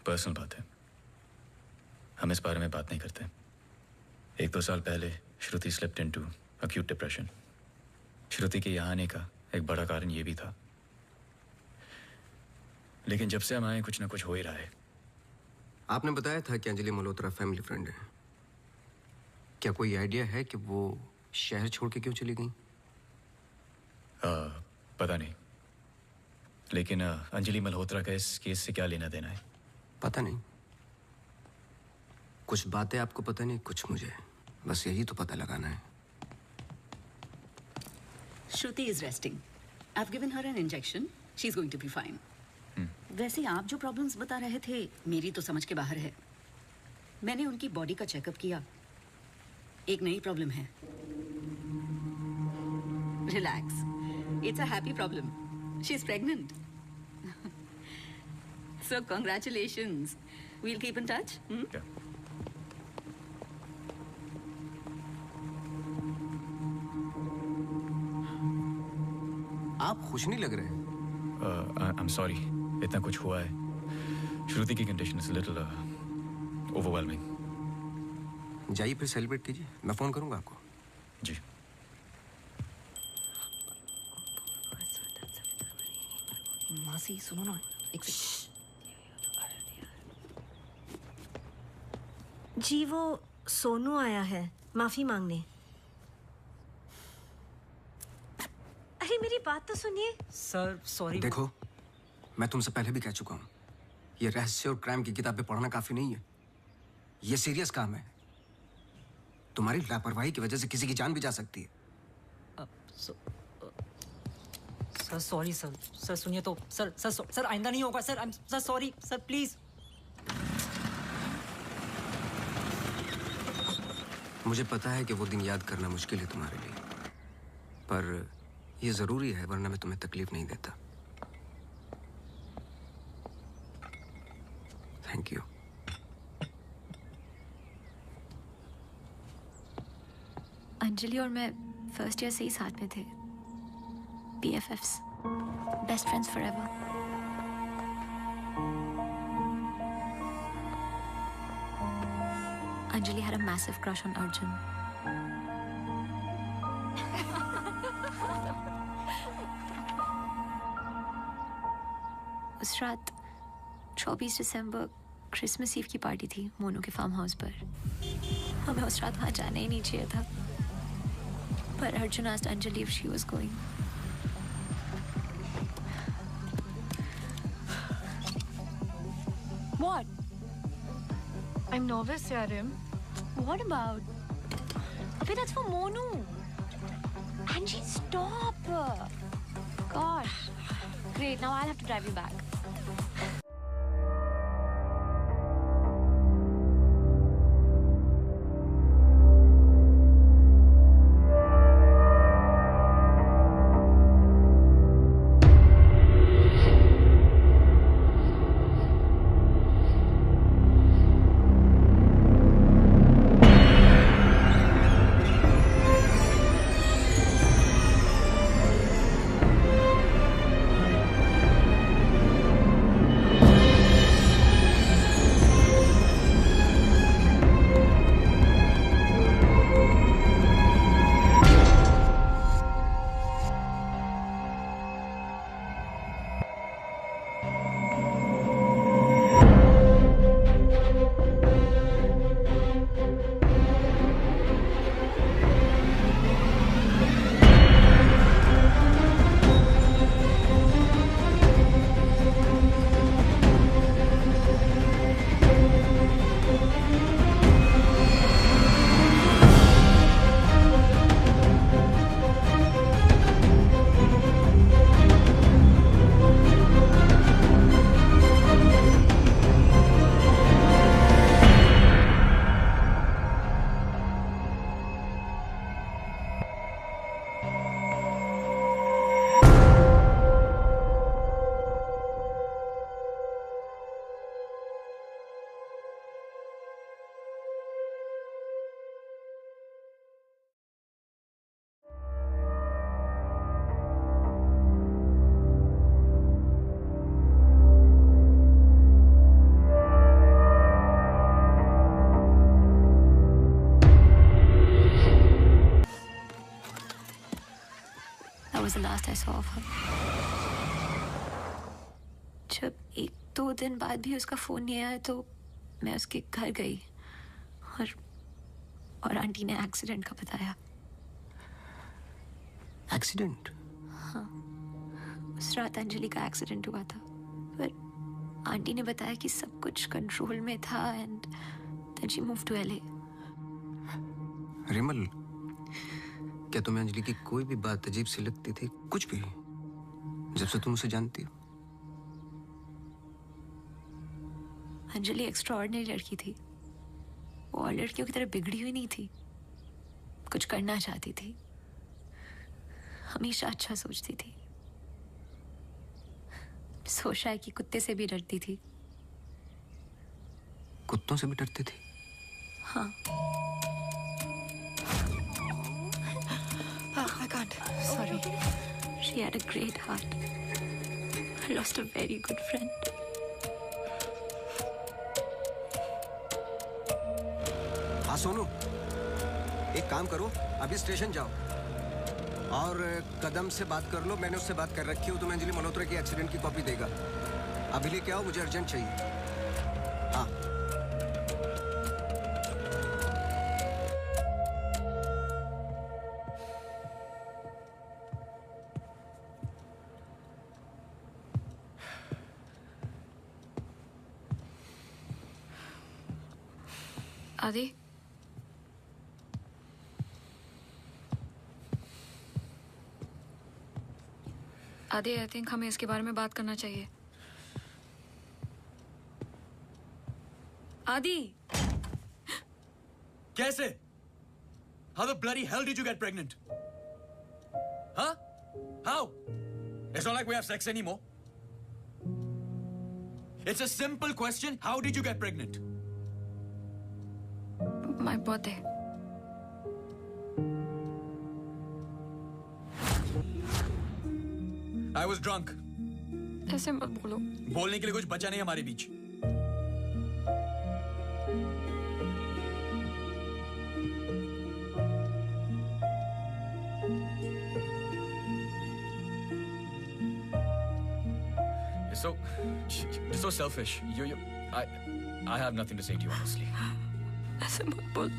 Speaker 12: पर्सनल बात है, हम इस बारे में बात नहीं करते। 1-2 साल पहले श्रुति स्लिप्ड इनटू अक्यूट डिप्रेशन। श्रुति के यहाँ आने का एक बड़ा कारण ये भी था, लेकिन जब से हम आए कुछ ना कुछ हो ही रहा है।
Speaker 3: आपने बताया था कि अंजलि मल्होत्रा फैमिली फ्रेंड है। क्या कोई आइडिया है कि वो शहर छोड़ के क्यों चली गई?
Speaker 12: पता नहीं, लेकिन अंजलि मल्होत्रा का इस केस से क्या लेना देना है?
Speaker 3: पता नहीं। कुछ बातें आपको पता नहीं, कुछ मुझे। बस यही तो पता लगाना है।
Speaker 20: Shruti is resting. I've given her an injection. She's going to be fine. वैसे आप जो प्रॉब्लम्स बता रहे थे मेरी तो समझ के बाहर है। मैंने उनकी बॉडी का चेकअप किया, एक नई प्रॉब्लम है। Relax, it's a happy problem. She is pregnant. So congratulations. We'll keep in touch.
Speaker 3: आप खुश नहीं लग रहे।
Speaker 12: I'm sorry, इतना कुछ हुआ है। श्रुति की कंडीशन इज लिटिल ओवरवेलमिंग।
Speaker 3: जाइए फिर सेलिब्रेट कीजिए, मैं फोन करूंगा आपको।
Speaker 12: जी।
Speaker 20: मासी सुनो ना, एक
Speaker 5: जी वो सोनू आया है माफी मांगने। अरे मेरी बात तो सुनिए।
Speaker 13: Sir sorry.
Speaker 3: देखो, मैं तुमसे पहले भी कह चुका हूँ, ये रहस्य और क्राइम की किताबें पढ़ना काफी नहीं है। ये सीरियस काम है। तुम्हारी लापरवाही की वजह से किसी की जान भी जा सकती है।
Speaker 13: Sir sorry sir. सर सुनिए तो सर आइंदा नहीं होगा sir. Sir sorry sir, please.
Speaker 3: मुझे पता है कि वो दिन याद करना मुश्किल है तुम्हारे लिए, पर ये जरूरी है, वरना मैं तुम्हें तकलीफ नहीं देता। Thank you.
Speaker 11: अंजलि और मैं फर्स्ट ईयर से ही साथ में थे। BFFs, best friends forever. Anjali had a massive crush on Arjun. उस रात 24 दिसंबर क्रिसमस ईव की पार्टी थी मोनू के फार्म हाउस पर। हमें उस रात वहाँ जाना ही नहीं चाहिए था, पर Arjun asked Anjali if she was going.
Speaker 9: What?
Speaker 19: I'm nervous, Yarim.
Speaker 9: What about? Abhi, that's for Monu. Angie, stop. Gosh. Great, now I'll have to drive you back. last I saw of her. जब 1-2 दिन बाद भी उसका phone नहीं आया तो मैं उसके घर गई और आंटी ने एक्सीडेंट का बताया.
Speaker 3: एक्सीडेंट?
Speaker 9: हाँ, उस रात अंजलि का एक्सीडेंट हुआ था, पर आंटी ने बताया कि सब कुछ कंट्रोल में था and then she moved to LA.
Speaker 3: Rimal, क्या तुम्हें अंजलि की कोई भी बात अजीब सी लगती थी? कुछ भी, जब से तुम उसे जानती हो?
Speaker 9: अंजलि एक्स्ट्राऑर्डिनरी लड़की थी. वो और लड़कियों की तरह बिगड़ी हुई नहीं थी. कुछ करना चाहती थी, हमेशा अच्छा सोचती थी. सोचा है कि कुत्ते से भी डरती थी.
Speaker 3: कुत्तों से भी डरती थी?
Speaker 9: हाँ.
Speaker 19: I can't. Sorry.
Speaker 9: She had a great heart. I lost a very good friend.
Speaker 3: हाँ सोनू, एक काम करो, अभी स्टेशन जाओ और कदम से बात कर लो. मैंने उससे बात कर रखी है, तुम्हें अंजलि मल्होत्रा की एक्सीडेंट की कॉपी देगा. अभी लेके आओ, मुझे अर्जेंट चाहिए. हाँ.
Speaker 11: आदि, आदि, आई थिंक हमें इसके बारे में बात करना चाहिए. आदि,
Speaker 1: कैसे? How the bloody hell did you get pregnant? Huh? How? It's not like we have sex anymore. It's a simple question. How did you get pregnant?
Speaker 11: My birthday.
Speaker 1: I was drunk.
Speaker 11: ऐसे मत बोलो.
Speaker 1: बोलने के लिए कुछ बचा नहीं हमारे बीच. You're so selfish. I have nothing to say to you, honestly.
Speaker 11: ऐसे मत बोल.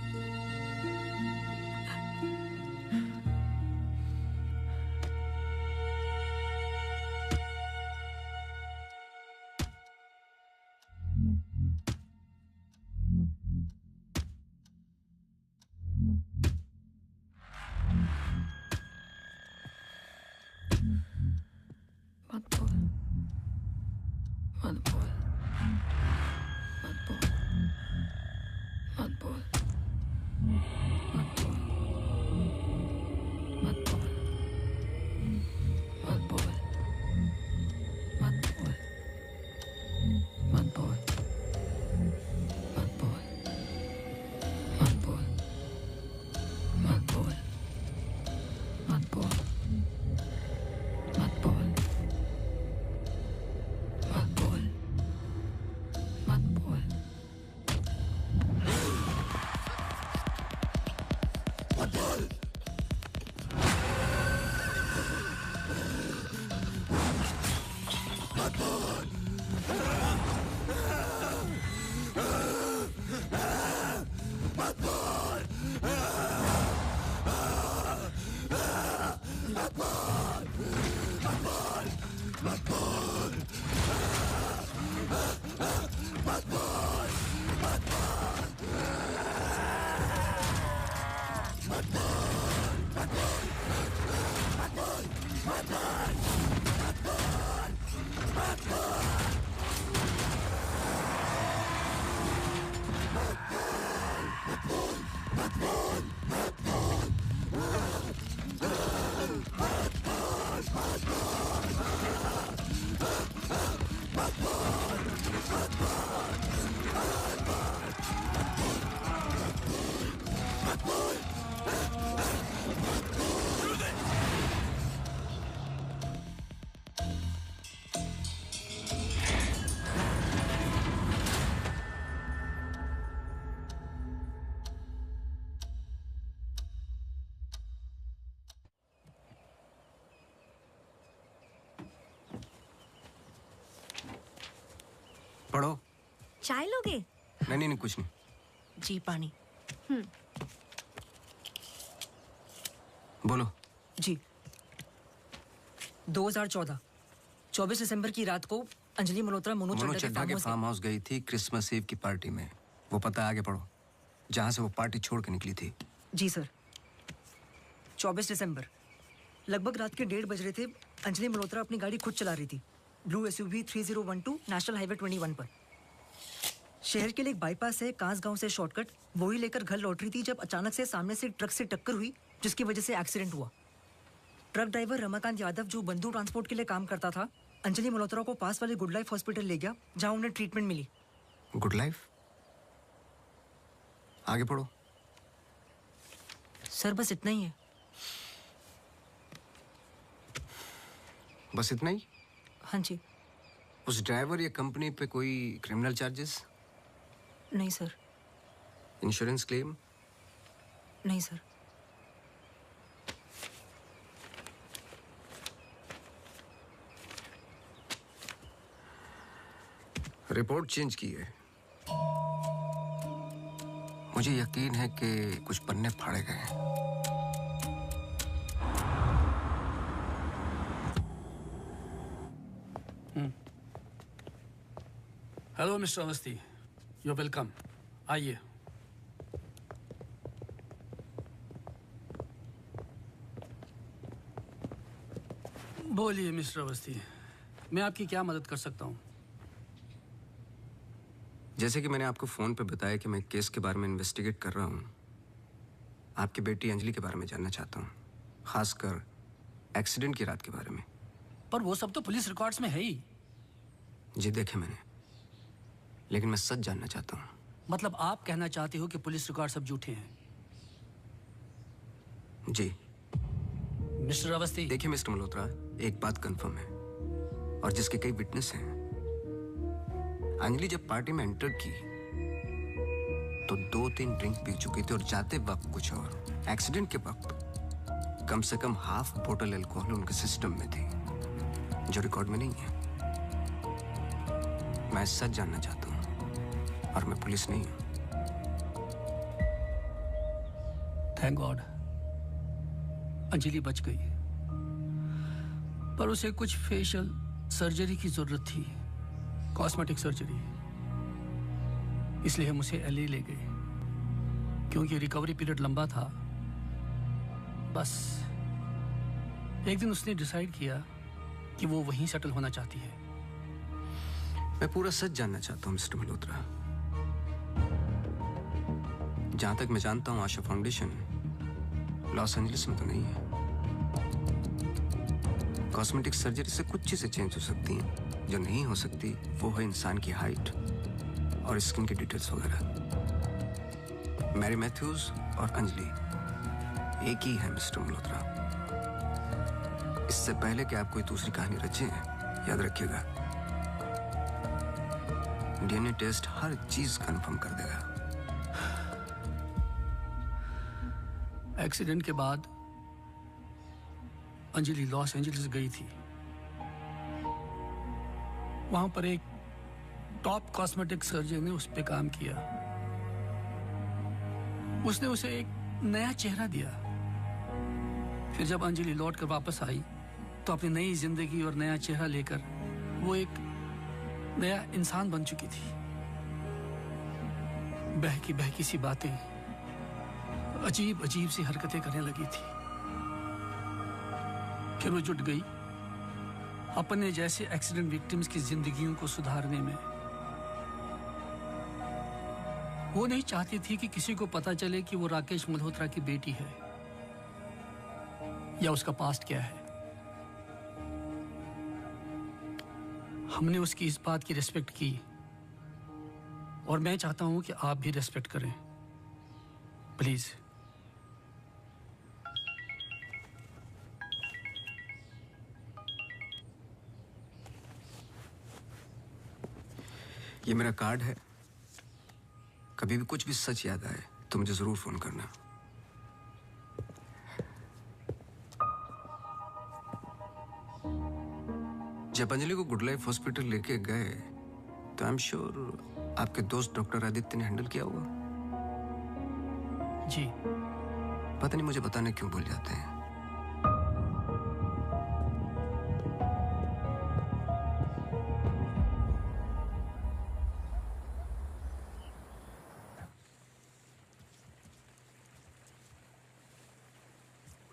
Speaker 3: पढ़ो।
Speaker 5: चाय लोगे?
Speaker 3: नहीं, कुछ नहीं।
Speaker 13: जी पानी।
Speaker 3: बोलो।
Speaker 13: जी 2014 24 दिसंबर की रात को अंजलि मल्होत्रा मोनू
Speaker 3: चड्ढा के फार्म हाउस गई थी क्रिसमस ईव की पार्टी में। वो पता आगे पढ़ो, जहां से वो पार्टी छोड़ के निकली थी।
Speaker 13: जी सर। 24 दिसंबर लगभग रात के 1:30 बज रहे थे। अंजलि मल्होत्रा अपनी गाड़ी खुद चला रही थी, ब्लू SUV 3012 नेशनल हाईवे 21 पर। शहर के लिए एक बाईपास है कांस गांव से शॉर्टकट, वही लेकर घर लौट रही थी जब अचानक से सामने से ट्रक से टक्कर हुई, जिसकी वजह से एक्सीडेंट हुआ। ट्रक ड्राइवर रमाकांत यादव, जो बंधु ट्रांसपोर्ट के लिए काम करता था, अंजलि मल्होत्रा को पास वाले गुड लाइफ हॉस्पिटल ले गया, जहां उन्हें ट्रीटमेंट मिली।
Speaker 3: Good life? आगे पढ़ो।
Speaker 13: सर बस इतना ही है।
Speaker 3: बस इतना ही?
Speaker 13: हाँ जी।
Speaker 3: उस ड्राइवर या कंपनी पे कोई क्रिमिनल चार्जेस?
Speaker 13: नहीं सर।
Speaker 3: Insurance claim?
Speaker 13: नहीं सर।
Speaker 3: रिपोर्ट चेंज की है। मुझे यकीन है कि कुछ पन्ने फाड़े गए हैं।
Speaker 21: Hello mister Awasthi, you welcome. आइए। बोलिए मिस्टर अवस्थी, मैं आपकी क्या मदद कर सकता हूँ?
Speaker 3: जैसे कि मैंने आपको फोन पे बताया कि मैं केस के बारे में इन्वेस्टिगेट कर रहा हूँ, आपकी बेटी अंजलि के बारे में जानना चाहता हूँ, खासकर एक्सीडेंट की रात के बारे में।
Speaker 21: पर वो सब तो पुलिस रिकॉर्ड्स में है ही।
Speaker 3: जी देखे मैंने, लेकिन मैं सच जानना चाहता हूँ।
Speaker 21: मतलब आप कहना चाहते हो कि पुलिस रिकॉर्ड सब झूठे हैं?
Speaker 3: जी।
Speaker 21: मिस्टर अवस्थी।
Speaker 3: देखिए मिस्टर मल्होत्रा, एक बात कंफर्म है और जिसके कई विटनेस हैं। अंजलि जब पार्टी में एंटर की तो 2-3 ड्रिंक पी चुकी थी और जाते वक्त कुछ और। एक्सीडेंट के वक्त कम से कम हाफ बोतल अल्कोहल उनके सिस्टम में थी, जो रिकॉर्ड में नहीं है। मैं सच जानना चाहता हूं और मैं पुलिस नहीं हूं।
Speaker 21: थैंक गॉड अंजलि बच गई, पर उसे कुछ फेशियल सर्जरी की जरूरत थी, कॉस्मेटिक सर्जरी। इसलिए हम उसे LA ले गए, क्योंकि रिकवरी पीरियड लंबा था। बस एक दिन उसने डिसाइड किया कि वो वहीं सेटल होना चाहती है।
Speaker 3: मैं पूरा सच जानना चाहता हूं मिस्टर मल्होत्रा। जहां तक मैं जानता हूं, आशा फाउंडेशन लॉस एंजलिस में तो नहीं है। कॉस्मेटिक सर्जरी से कुछ चीजें चेंज हो सकती हैं, जो नहीं हो सकती वो है इंसान की हाइट और स्किन की डिटेल्स वगैरह। मैरी मैथ्यूज और अंजलि एक ही है मिस्टर मल्होत्रा। इससे पहले कि आप कोई दूसरी कहानी रचें, याद रखिएगा, DNA टेस्ट हर चीज कंफर्म कर देगा।
Speaker 21: एक्सीडेंट के बाद अंजलि लॉस एंजलिस गई थी। वहां पर एक टॉप कॉस्मेटिक सर्जन ने उस पर काम किया। उसने उसे एक नया चेहरा दिया। फिर जब अंजलि लौट कर वापस आई तो अपनी नई जिंदगी और नया चेहरा लेकर वो एक नया इंसान बन चुकी थी। बहकी सी बातें, अजीब अजीब सी हरकतें करने लगी थी। फिर वो जुट गई अपने जैसे एक्सीडेंट विक्टिम्स की जिंदगियों को सुधारने में। वो नहीं चाहती थी कि किसी को पता चले कि वो राकेश मल्होत्रा की बेटी है या उसका पास्ट क्या है। हमने उसकी इस बात की रिस्पेक्ट की और मैं चाहता हूं कि आप भी रिस्पेक्ट करें, प्लीज।
Speaker 3: ये मेरा कार्ड है, कभी भी कुछ भी सच याद आए तो मुझे जरूर फोन करना। जब अंजलि को गुड लाइफ हॉस्पिटल लेके गए तो आई एम श्योर आपके दोस्त डॉक्टर आदित्य ने हैंडल किया होगा।
Speaker 21: जी।
Speaker 3: पता नहीं मुझे बताने क्यों भूल जाते हैं।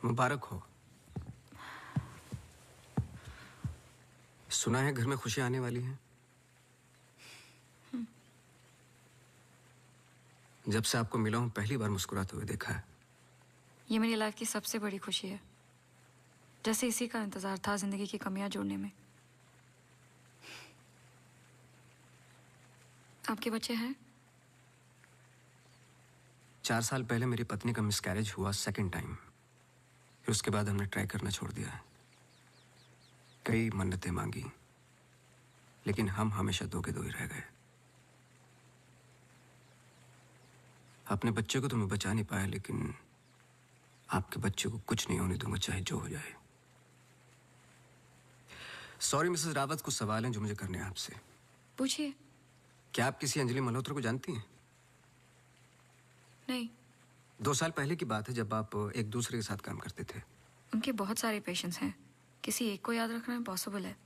Speaker 3: मुबारक हो। सुना है घर में खुशियां आने वाली हैं। जब से आपको मिला हूं पहली बार मुस्कुराते हुए देखा है।
Speaker 11: ये मेरी लाइफ की सबसे बड़ी खुशी है। जैसे इसी का इंतजार था जिंदगी की कमियां जोड़ने में। आपके बच्चे हैं?
Speaker 3: 4 साल पहले मेरी पत्नी का मिसकैरेज हुआ सेकंड टाइम। फिर उसके बाद हमने ट्राई करना छोड़ दिया है। कई मन्नतें मांगी, लेकिन हम हमेशा दो के दो ही रह गए। अपने बच्चे को तो मैं बचा नहीं पाया, लेकिन आपके बच्चे को कुछ नहीं होने दूंगा, चाहे जो हो जाए। सॉरी मिसेस रावत, कुछ सवाल हैं जो मुझे करने हैं आपसे।
Speaker 11: पूछिए।
Speaker 3: क्या आप किसी अंजलि मल्होत्रा को जानती हैं?
Speaker 11: नहीं।
Speaker 3: 2 साल पहले की बात है जब आप एक दूसरे के साथ काम करते थे।
Speaker 11: उनके बहुत सारे पेशेंट्स हैं, किसी एक को याद रखना इम्पॉसिबल है।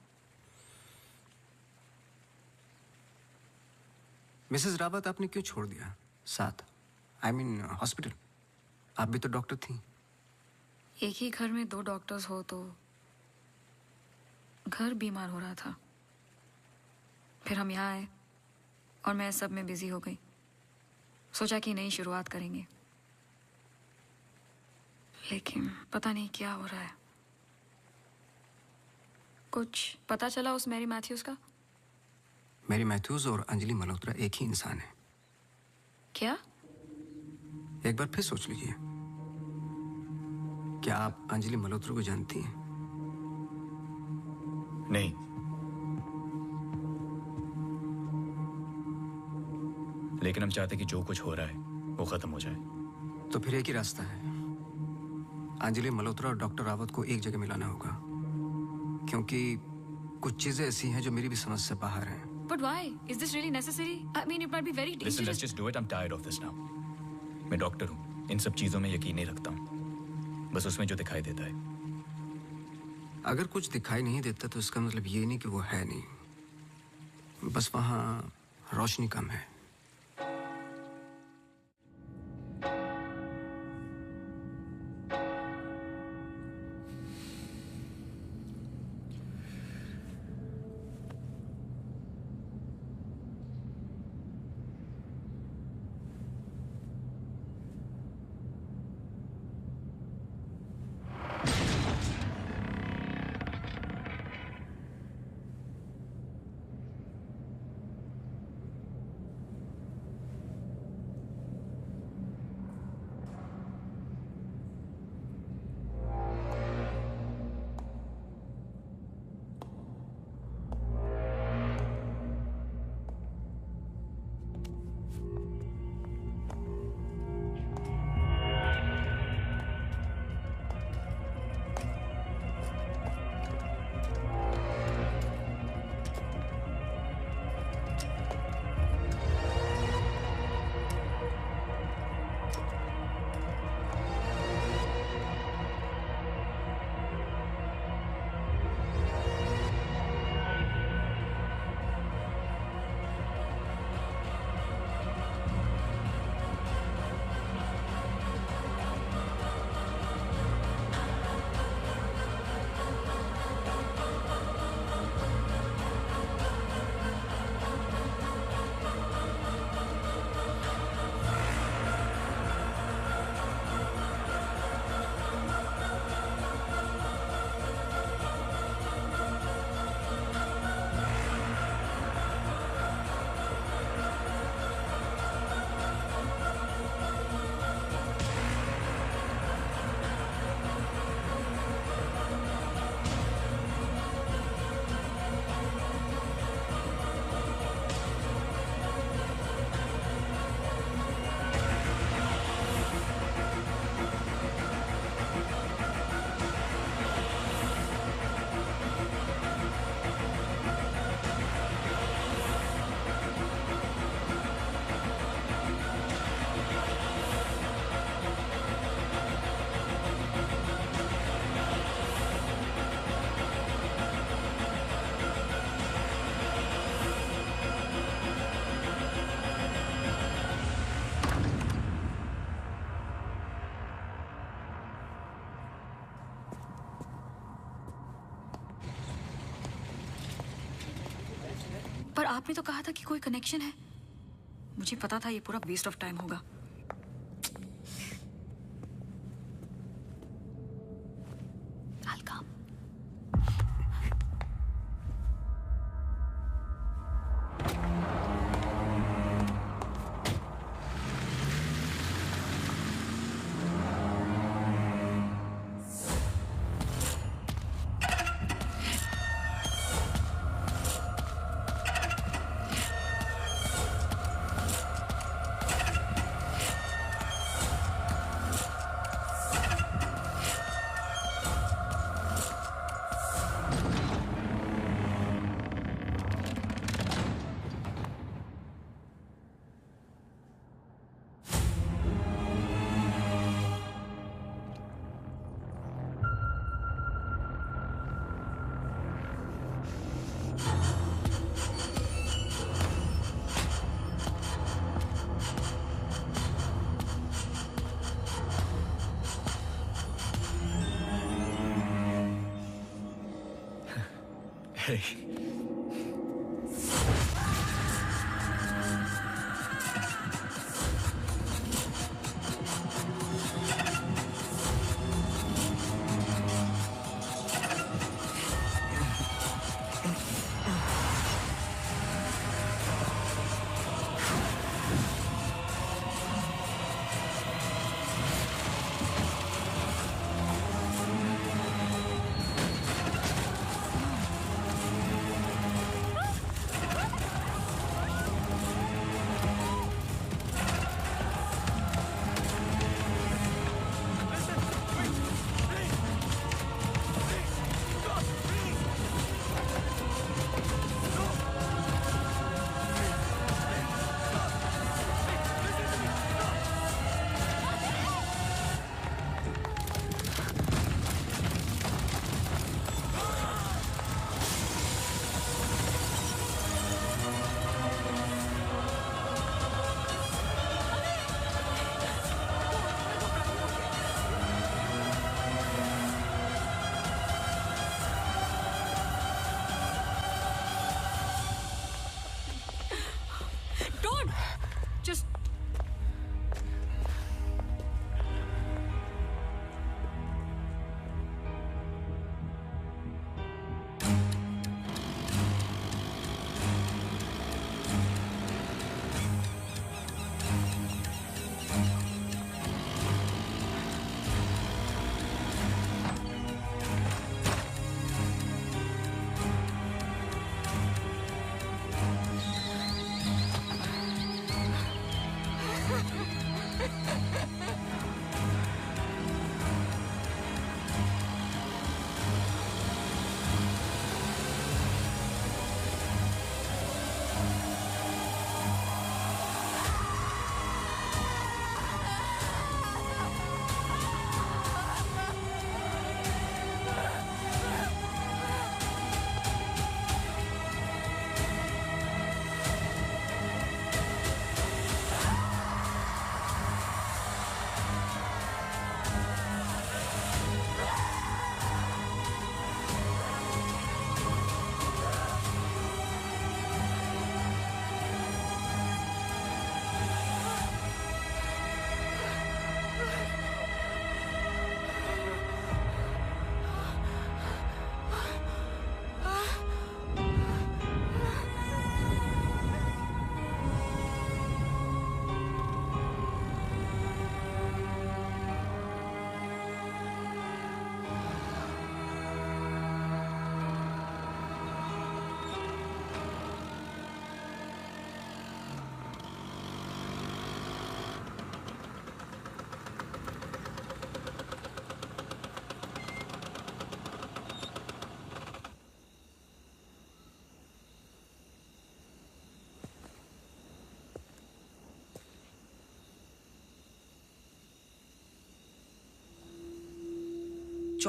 Speaker 3: मिसेस रावत, आपने क्यों छोड़ दिया साथ? I mean hospital. आप भी तो डॉक्टर थी।
Speaker 11: एक ही घर में 2 डॉक्टर्स हो तो घर बीमार हो रहा था। फिर हम यहाँ आए और मैं सब में बिजी हो गई। सोचा कि नई शुरुआत करेंगे, लेकिन पता नहीं क्या हो रहा है। कुछ पता चला उस मैरी मैथ्यूज का?
Speaker 3: मैरी मैथ्यूज और अंजलि मल्होत्रा एक ही इंसान है।
Speaker 11: क्या?
Speaker 3: एक बार फिर सोच लीजिए। क्या आप अंजलि मल्होत्रा को जानती हैं?
Speaker 12: नहीं। लेकिन हम चाहते कि जो कुछ हो रहा है वो खत्म हो जाए।
Speaker 3: तो फिर एक ही रास्ता है। अंजलि मल्होत्रा और डॉक्टर रावत को एक जगह मिलाना होगा, क्योंकि कुछ चीजें ऐसी हैं जो मेरी भी समझ से बाहर हैं।
Speaker 11: But why? Is this really necessary? I mean, it might be very dangerous.
Speaker 12: Listen, let's just do it. I'm tired of this now. मैं डॉक्टर हूँ, इन सब चीजों में यकीन नहीं रखता हूँ, बस उसमें जो दिखाई देता है।
Speaker 3: अगर कुछ दिखाई नहीं देता तो इसका मतलब ये नहीं कि वो है नहीं, बस वहाँ रोशनी कम है।
Speaker 11: आपने तो कहा था कि कोई कनेक्शन है। मुझे पता था ये पूरा वेस्ट ऑफ टाइम होगा।
Speaker 16: Hey.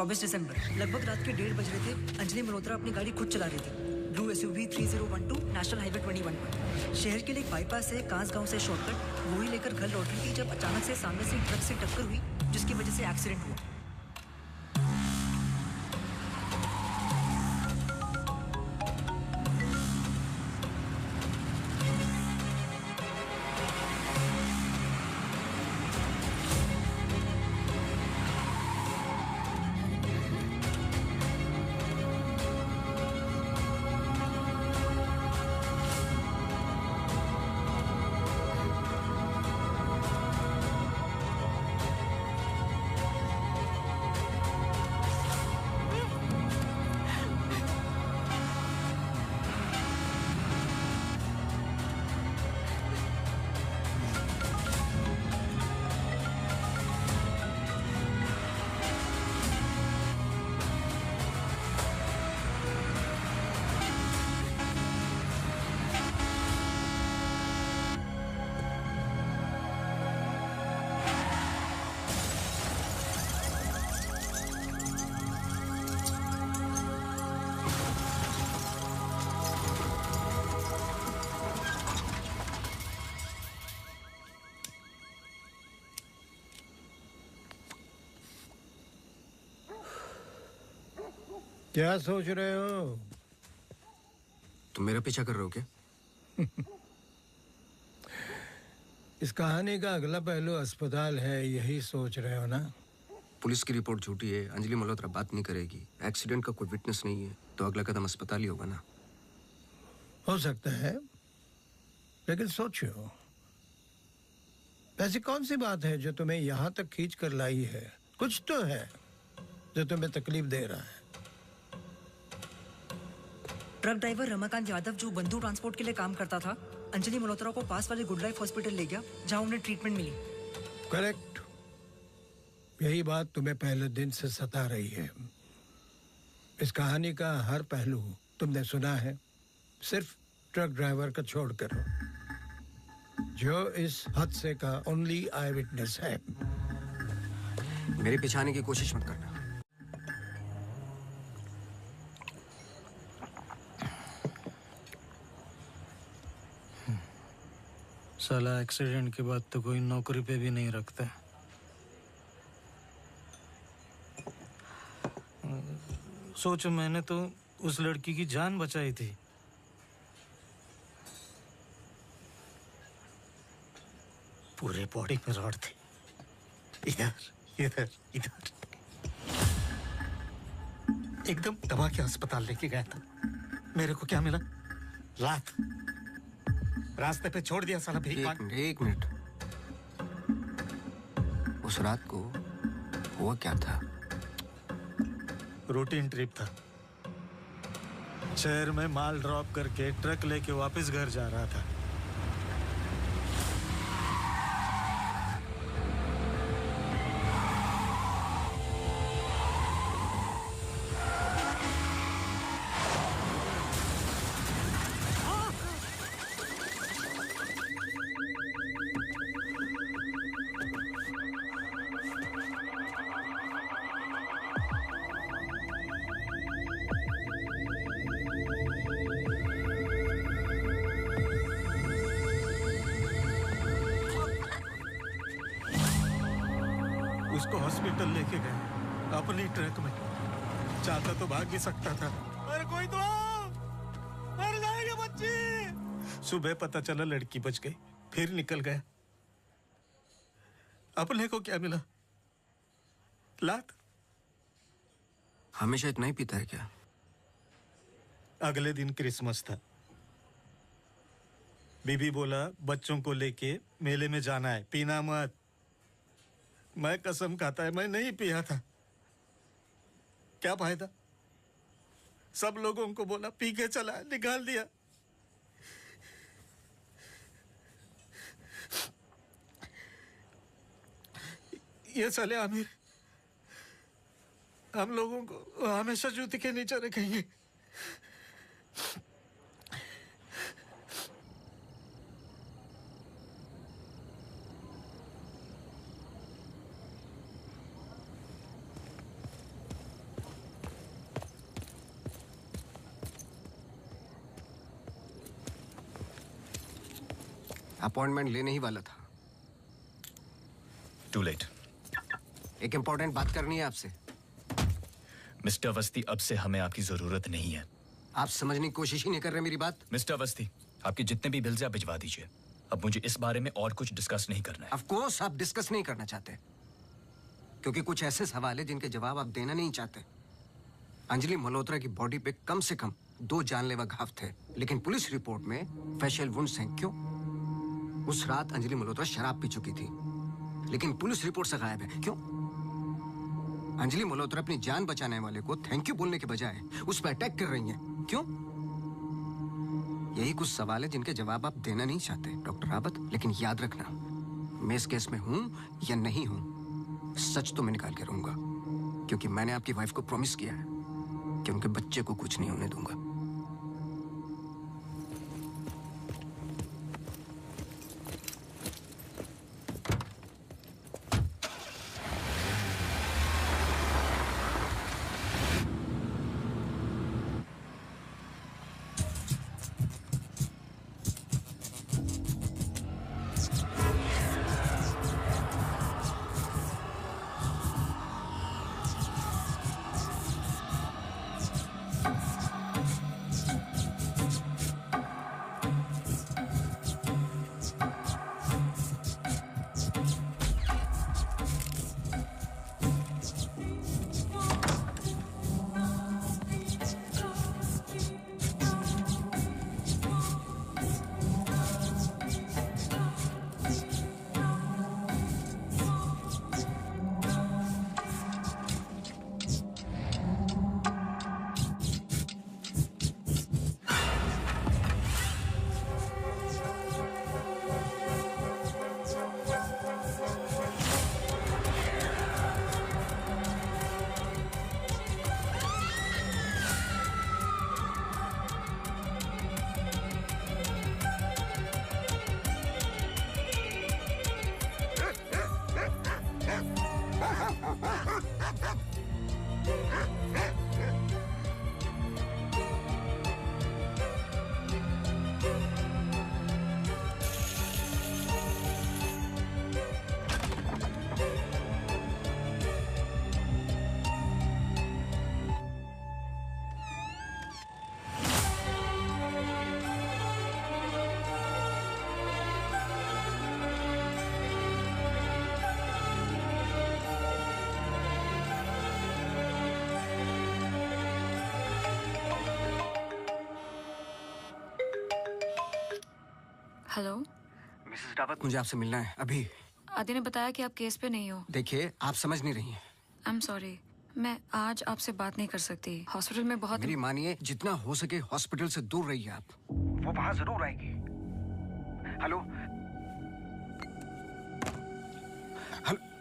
Speaker 13: दिसंबर लगभग रात के 1:30 बज रहे थे। अंजलि मल्होत्रा अपनी गाड़ी खुद चला रही थी। ब्लू SUV 3012 नेशनल हाईवे 21 पर। शहर के लिए एक बाईपास है कांस गांव से शॉर्टकट वही लेकर घर लौट रही थी जब अचानक से सामने से ट्रक से टक्कर हुई जिसकी वजह से एक्सीडेंट हुआ।
Speaker 7: क्या सोच रहे हो?
Speaker 3: तुम मेरा पीछा कर रहे हो क्या?
Speaker 7: इस कहानी का अगला पहलू अस्पताल है, यही सोच रहे हो ना?
Speaker 3: पुलिस की रिपोर्ट झूठी है, अंजलि मल्होत्रा बात नहीं करेगी, एक्सीडेंट का कोई विटनेस नहीं है, तो अगला कदम अस्पताल ही होगा ना?
Speaker 7: हो सकता है, लेकिन सोचो, ऐसी कौन सी बात है जो तुम्हें यहां तक खींच कर लाई है? कुछ तो है जो तुम्हें तकलीफ दे रहा है।
Speaker 13: ट्रक ड्राइवर रमाकांत यादव जो बंधु ट्रांसपोर्ट के लिए काम करता था, अंजलि मल्होत्रा को पास वाले गुड लाइफ हॉस्पिटल ले गया जहां उन्हें ट्रीटमेंट मिली।
Speaker 7: करेक्ट। यही बात तुम्हें पहले दिन से सता रही है। इस कहानी का हर पहलू तुमने सुना है, सिर्फ ट्रक ड्राइवर का छोड़कर, जो इस हादसे का ओनली आई विटनेस है।
Speaker 3: मेरे पीछे आने की कोशिश मत करना।
Speaker 21: साला एक्सीडेंट के बाद तो कोई नौकरी पे भी नहीं रखता। सोचो, मैंने तो उस लड़की की जान बचाई थी।
Speaker 16: पूरे बॉडी में रॉड थे, इधर इधर इधर। एकदम दबा के अस्पताल लेके गया था। मेरे को क्या मिला? लात। रास्ते पे छोड़ दिया साला भीख मांग।
Speaker 3: एक मिनट, उस रात को हुआ क्या था?
Speaker 16: रूटीन ट्रिप था। शहर में माल ड्रॉप करके ट्रक लेके वापस घर जा रहा था। उसको हॉस्पिटल लेके गए अपनी ट्रक में। चाहता तो भाग भी सकता था। अरे कोई तो आओ! मर जाएगी बच्ची। सुबह पता चला लड़की बच गई, फिर निकल गया। अपने को क्या मिला? लात।
Speaker 3: हमेशा इतना ही पीता है क्या?
Speaker 16: अगले दिन क्रिसमस था। बीबी बोला बच्चों को लेके मेले में जाना है, पीना मत। मैं कसम खाता है मैं नहीं पिया था। क्या फायदा? सब लोगों को बोला पी के चला, निकाल दिया। ये साले आमिर हम लोगों को हमेशा जूते के नीचे रखेंगे।
Speaker 3: अपॉइंटमेंट लेने ही वाला था।
Speaker 6: To late.
Speaker 3: एक इंपॉर्टेंट बात करनी है आपसे।
Speaker 6: मिस्टर अवस्थी, अब से हमें आपकी जरूरत नहीं है।
Speaker 3: आप समझने की कोशिश ही नहीं कर रहे मेरी बात।
Speaker 6: मिस्टर अवस्थी, आपके जितने भी बिल्स आप भिजवा दीजिए। अब मुझे इस बारे में और कुछ डिस्कस नहीं करना है।
Speaker 3: ऑफ कोर्स आप डिस्कस नहीं करना चाहते, क्योंकि कुछ ऐसे सवाल है जिनके जवाब आप देना नहीं चाहते। अंजलि मल्होत्रा की बॉडी पे कम से कम 2 जानलेवा घाव थे, लेकिन पुलिस रिपोर्ट में फेशियल वुंड्स हैं। क्यों? उस रात अंजलि मल्होत्रा शराब पी चुकी थी, लेकिन पुलिस रिपोर्ट से गायब है। क्यों? अंजलि मल्होत्रा अपनी जान बचाने वाले को थैंक यू बोलने के बजाय उस पर अटैक कर रही हैं। क्यों? यही कुछ सवाल है जिनके जवाब आप देना नहीं चाहते डॉक्टर रावत। लेकिन याद रखना, मैं इस केस में हूं या नहीं हूं, सच तो मैं निकाल के रहूंगा, क्योंकि मैंने आपकी वाइफ को प्रॉमिस किया है कि उनके बच्चे को कुछ नहीं होने दूंगा।
Speaker 11: हेलो
Speaker 3: मिसेस रावत, मुझे आपसे मिलना है अभी।
Speaker 11: आदि ने बताया कि आप केस पे नहीं हो।
Speaker 3: देखिए, आप समझ नहीं रही हैं।
Speaker 11: आई एम सॉरी, मैं आज आपसे बात नहीं कर सकती। हॉस्पिटल में बहुत
Speaker 3: मेरी मानिए, जितना हो सके हॉस्पिटल से दूर रहिए आप। वो वहां जरूर आएगी। Hello hello.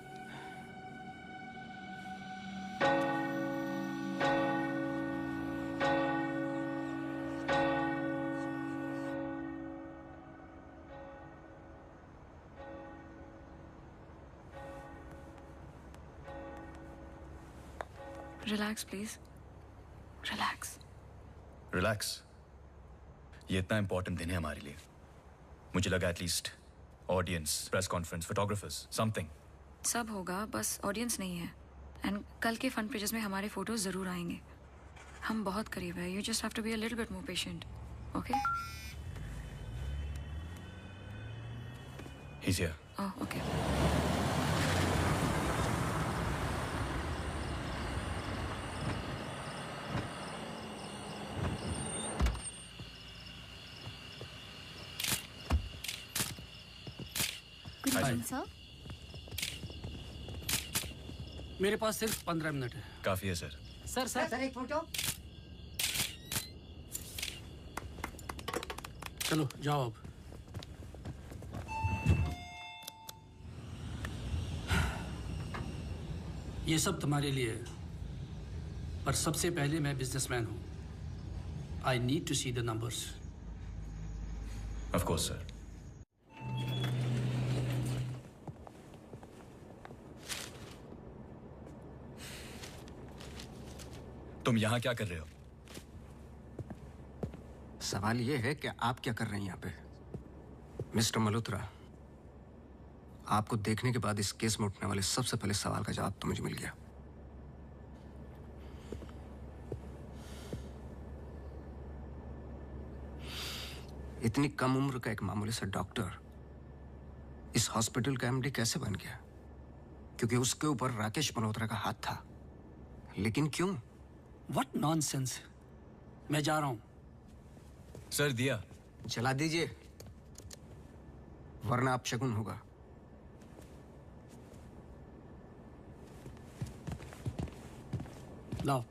Speaker 11: Relax please, relax.
Speaker 6: Relax? ये इतना इंपॉर्टेंट दिन है हमारे लिए। मुझे लगा at least audience, press conference, photographers, something.
Speaker 11: सब होगा, बस ऑडियंस नहीं है। एंड कल के फ्रंट पेजेस में हमारे फोटोज जरूर आएंगे। हम बहुत करीब है। You just have to be a little bit more patient, okay?
Speaker 6: He's here.
Speaker 11: Oh, okay.
Speaker 4: Good evening, sir.
Speaker 21: मेरे पास सिर्फ 15 मिनट है।
Speaker 6: काफी है सर।
Speaker 21: सर
Speaker 13: एक फोटो।
Speaker 21: चलो जाओ अब। ये सब तुम्हारे लिए है, पर सबसे पहले मैं बिजनेसमैन हूं। I need to see the numbers.
Speaker 6: Of course sir. तुम यहां क्या कर रहे हो?
Speaker 3: सवाल ये है कि आप क्या कर रहे हैं यहाँ पे। मिस्टर मल्होत्रा, आपको देखने के बाद इस केस में उठने वाले सबसे पहले सवाल का जवाब तो मुझे मिल गया। इतनी कम उम्र का एक मामूली सा डॉक्टर इस हॉस्पिटल का एमडी कैसे बन गया? क्योंकि उसके ऊपर राकेश मल्होत्रा का हाथ था। लेकिन क्यों?
Speaker 21: What nonsense. मैं जा रहा हूं।
Speaker 6: सर दिया
Speaker 3: चला दीजिए, वरना आप शगुन होगा।
Speaker 21: लाओ।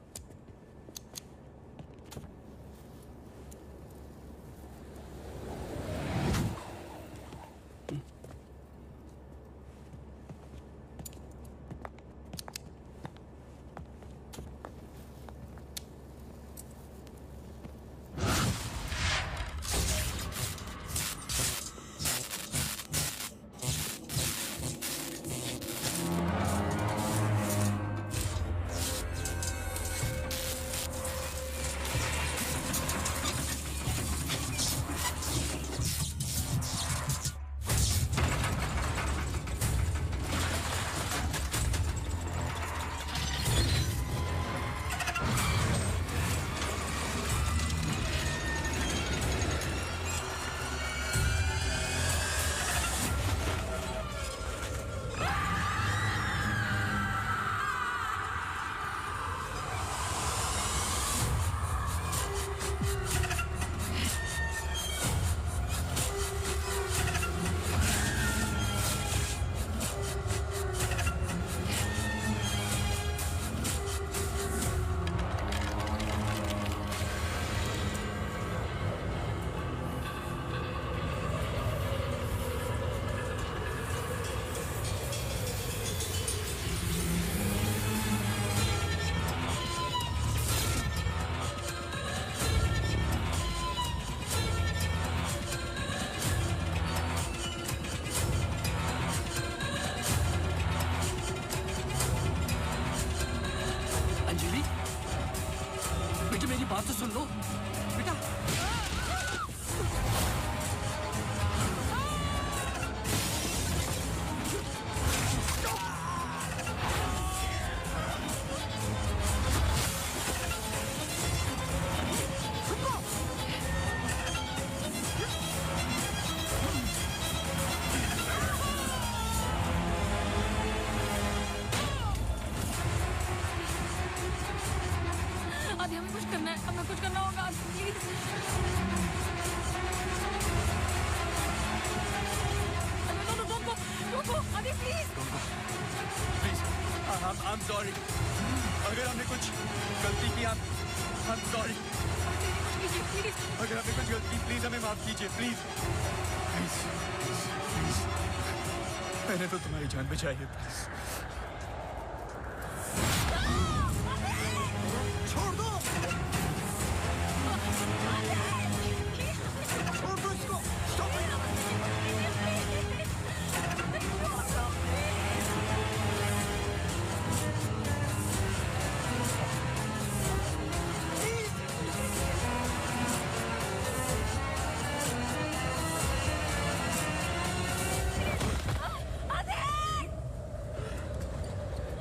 Speaker 1: Please I'm sorry. अगर हमने कुछ गलती की, I'm sorry. अगर हमने कुछ गलती की, प्लीज हमें माफ कीजिए, प्लीज. प्लीज मैंने तो तुम्हारी जान बचाई है, प्लीज.
Speaker 2: छोड़ दो, छोड़ दो इसको. Stop it.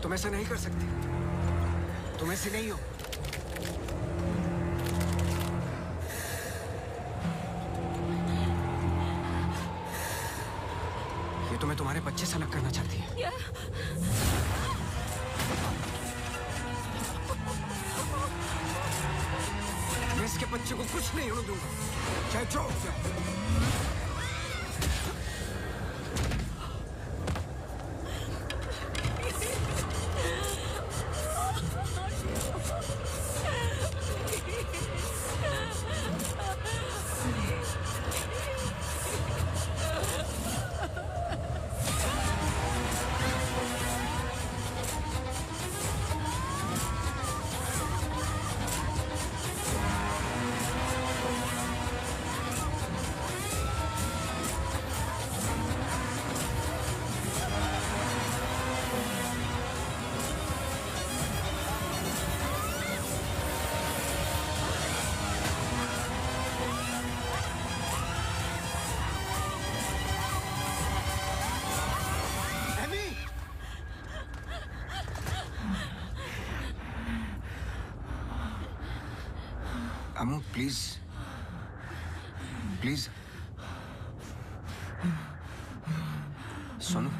Speaker 3: तुम ऐसा नहीं कर सकते. तुम ऐसे नहीं हो. ये तुम्हें तुम्हारे बच्चे से अलग करना चाहती है. मैं इसके बच्चे को कुछ नहीं होने दूंगा, चाहे जो हो जाए. अम्मू प्लीज प्लीज सुनो.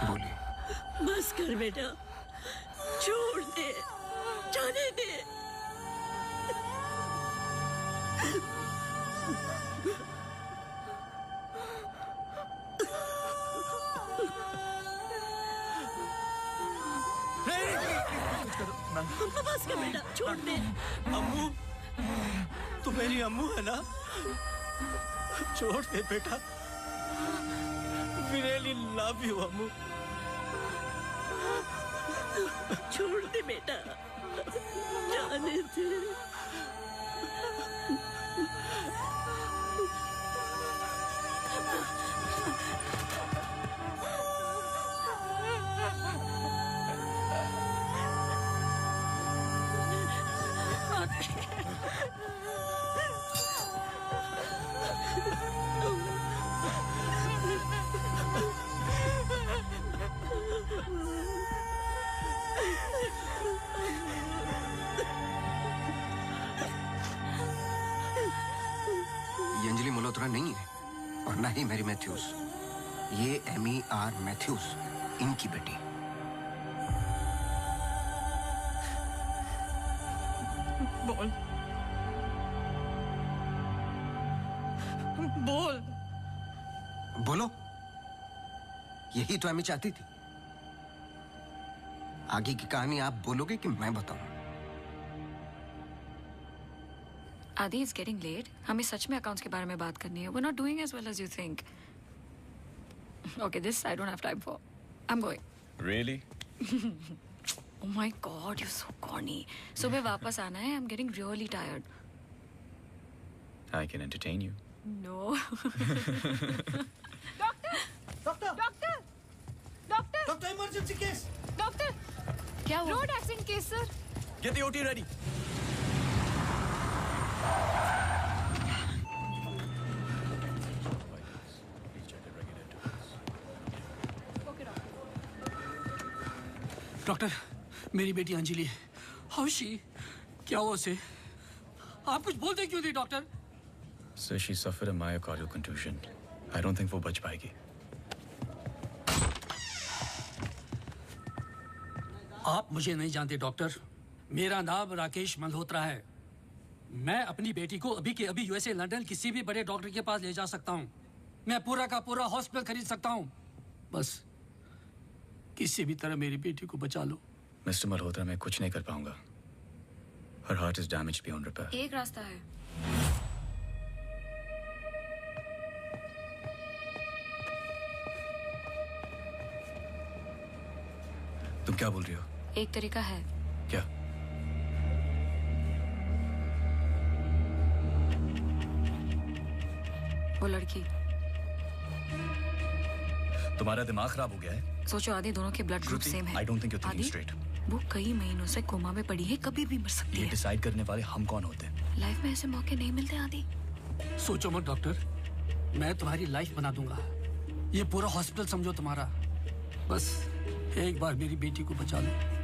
Speaker 3: बोलिए.
Speaker 8: बस कर बेटा, छोड़ दे, जाने दे. बस कर बेटा, छोड़ दे.
Speaker 15: अम्मू, तू मेरी अम्मू है ना? छोड़ दे बेटा. We really love you, अम्मू.
Speaker 8: छोड़ दे बेटा, जाने दे.
Speaker 3: ये अंजलि मल्होत्रा नहीं है और ना ही मैरी मैथ्यूज. ये एमी आर मैथ्यूज, इनकी बेटी.
Speaker 19: बोल बोल.
Speaker 3: बोलो. यही तो एमी चाहती थी. आगे की कहानी आप बोलोगे कि मैं बताऊं?
Speaker 11: आदि, इट्स गेटिंग लेट. हमें सच में अकाउंट्स के बारे में बात करनी है. We are not doing as well as you think. Okay, this I don't have time for. I am going.
Speaker 12: Really?
Speaker 11: Oh my God, you're so corny. सुबह वापस आना है. I'm getting really tired.
Speaker 12: I can entertain you.
Speaker 11: No.
Speaker 2: Doctor emergency case.
Speaker 9: Doctor,
Speaker 11: क्या हुआ?
Speaker 9: Road accident case sir.
Speaker 1: Get the OT ready.
Speaker 21: Doctor, मेरी बेटी Anjali, how she? क्या हुआ उसे? आप कुछ बोलते क्यों नहीं doctor?
Speaker 12: So she suffered a myocardial contusion. I don't think वो बच पाएगी.
Speaker 21: आप मुझे नहीं जानते डॉक्टर। मेरा नाम राकेश मल्होत्रा है। मैं अपनी बेटी को अभी के अभी यूएसए लंदन किसी भी बड़े डॉक्टर के पास ले जा सकता हूँ। मैं पूरा का पूरा हॉस्पिटल खरीद सकता हूँ। बस किसी भी तरह मेरी बेटी को बचा लो।
Speaker 6: मिस्टर मल्होत्रा, मैं कुछ नहीं कर पाऊंगा। Her heart is damaged beyond repair.
Speaker 11: एक रास्ता है।
Speaker 6: तुम क्या बोल रही हो?
Speaker 11: एक तरीका है।
Speaker 6: क्या?
Speaker 11: वो लड़की।
Speaker 6: तुम्हारा दिमाग खराब हो गया है?
Speaker 11: सोचो आदि दोनों के ब्लड ग्रुप सेम है।
Speaker 6: I don't think you're thinking straight.
Speaker 11: वो कई महीनों से कोमा में पड़ी है, कभी भी मर सकती
Speaker 6: ये
Speaker 11: है।
Speaker 6: डिसाइड करने वाले हम कौन होते हैं?
Speaker 11: लाइफ में ऐसे मौके नहीं मिलते आदि।
Speaker 21: सोचो मत डॉक्टर, मैं तुम्हारी लाइफ बना दूंगा। ये पूरा हॉस्पिटल समझो तुम्हारा। बस एक बार मेरी बेटी को बचा लो।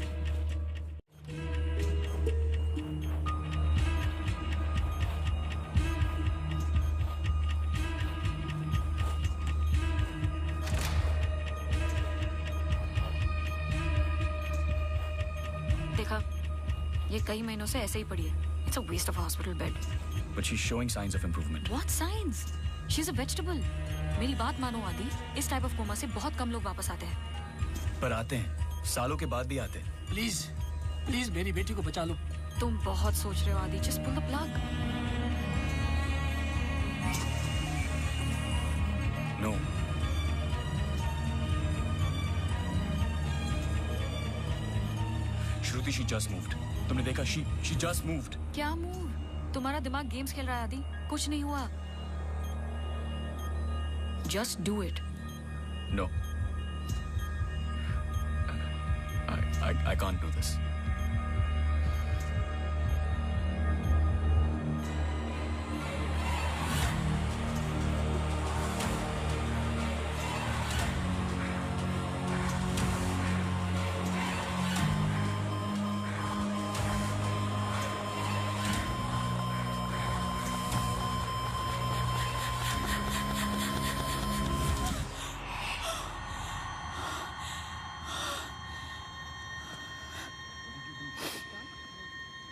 Speaker 11: देखा, ये कई महीनों से ऐसे ही पड़ी है। It's a waste of a hospital bed.
Speaker 6: But she's showing signs of improvement.
Speaker 11: What signs? She's a vegetable. मेरी बात मानो आदि, इस टाइप ऑफ कोमा से बहुत कम लोग वापस आते हैं।
Speaker 6: पर आते हैं, सालों के बाद भी आते हैं।
Speaker 21: प्लीज प्लीज मेरी बेटी को बचा लो।
Speaker 11: तुम बहुत सोच रहे हो आदि, just pull the plug.
Speaker 6: No. Shruti, she just moved. तुमने देखा? She just moved.
Speaker 11: क्या मूव? तुम्हारा दिमाग गेम्स खेल रहा है आदि, कुछ नहीं हुआ। Just do it.
Speaker 6: No. I can't do this.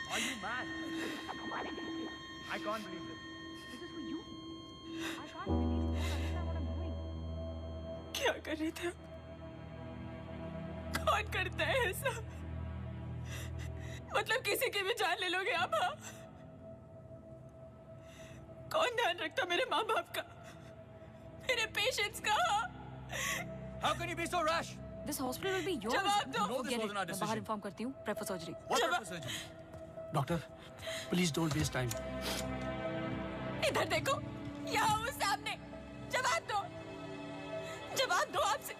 Speaker 1: Are you mad? I can't believe this.
Speaker 9: This is for you. I can't believe you don't understand what I'm doing.
Speaker 8: क्या कर रहे थे? कौन करता है ऐसा? मतलब किसी की भी जान ले लोगे आप? हाँ? कौन ध्यान रखता मेरे माँ बाप का, मेरे पेशेंट्स का?
Speaker 1: How can you be so rash?
Speaker 11: This hospital will be yours.
Speaker 8: जवाब दो।
Speaker 1: No, this
Speaker 11: Forget
Speaker 1: wasn't our
Speaker 11: it. मैं बाहर
Speaker 1: decision.
Speaker 11: इन्फॉर्म करती हूँ। Prep for surgery.
Speaker 1: What type of surgery?
Speaker 21: Doctor please don't waste time.
Speaker 8: इधर देखो, यहाँ वो सामने। जवाब दो, जवाब दो आपसे।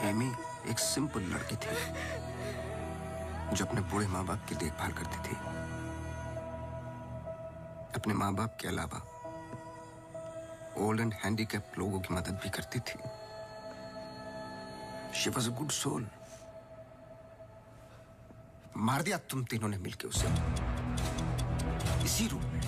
Speaker 3: एमी एक सिंपल लड़की थी जो अपने बूढ़े माँ बाप की देखभाल करती थी। अपने माँ बाप के अलावा ओल्ड एंड हैंडीकैप लोगों की मदद भी करती थी। She was a good soul. मार दिया तुम तीनों ने मिलके उसे इसी रूम में।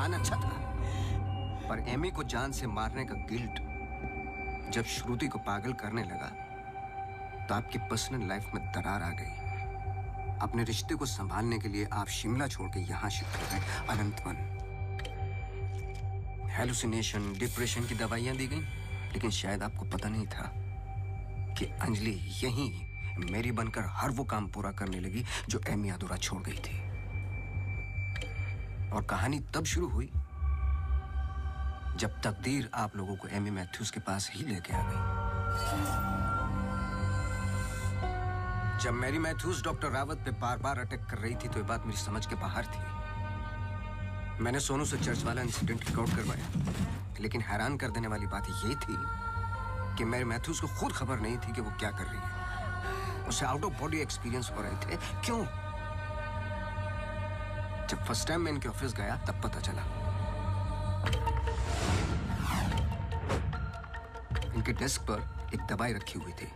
Speaker 3: प्लान अच्छा था, पर एमी को जान से मारने का गिल्ट जब श्रुति को पागल करने लगा तो आपकी पर्सनल लाइफ में दरार आ गई। अपने रिश्ते को संभालने के लिए आप शिमला छोड़ के यहां शिफ्ट हो गए, अनंतवन। हेलुसिनेशन, डिप्रेशन की दवाइयां दी गई, लेकिन शायद आपको पता नहीं था कि अंजलि यहीं मेरी बनकर हर वो काम पूरा करने लगी जो एमी अधूरा छोड़ गई थी। और कहानी तब शुरू हुई जब तकदीर आप लोगों को एमी मैथ्यूज के पास ही लेके आ गई। जब मैरी मैथ्यूज डॉक्टर रावत पे बार बार अटैक कर रही थी तो ये बात मेरी समझ के बाहर थी। मैंने सोनू से चर्च वाला इंसिडेंट रिकॉर्ड करवाया, लेकिन हैरान कर देने वाली बात ये थी कि मैरी मैथ्यूज को खुद खबर नहीं थी कि वो क्या कर रही है। उसे आउट ऑफ बॉडी एक्सपीरियंस हो रहे थे। क्यों? जब फर्स्ट टाइम मैं इनके ऑफिस गया तब पता चला। इनके डेस्क पर एक दवाई रखी हुई थी,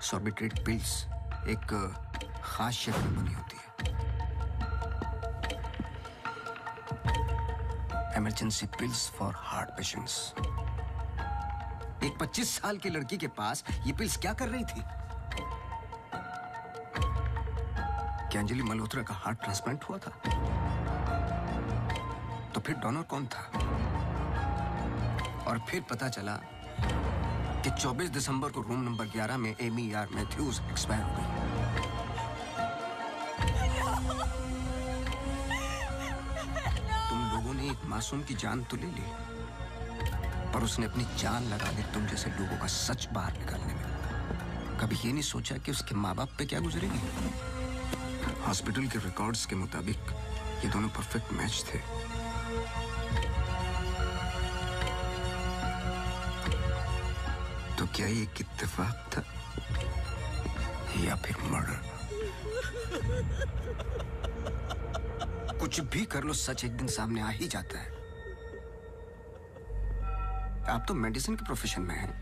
Speaker 3: सॉर्बिट्रेट पिल्स, एक खास शेप में बनी होती है। Emergency pills for heart patients. एक 25 साल की लड़की के पास ये पिल्स क्या कर रही थी? क्या अंजलि मल्होत्रा का हार्ट ट्रांसप्लांट हुआ था? तो फिर डोनर कौन था? और फिर पता चला कि 24 दिसंबर को रूम नंबर 11 में एमी आर मैथ्यूज एक्सपायर हो गई। तुम लोगों ने एक मासूम की जान तो ले ली, पर उसने अपनी जान लगा दी तुम जैसे लोगों का सच बाहर निकालने में। कभी ये नहीं सोचा कि उसके माँ बाप पे क्या गुजरेगी? हॉस्पिटल के रिकॉर्ड्स के मुताबिक ये दोनों परफेक्ट मैच थे। तो क्या ये एक इत्तेफाक था या फिर मर्डर? कुछ भी कर लो, सच एक दिन सामने आ ही जाता है। आप तो मेडिसिन के प्रोफेशन में हैं।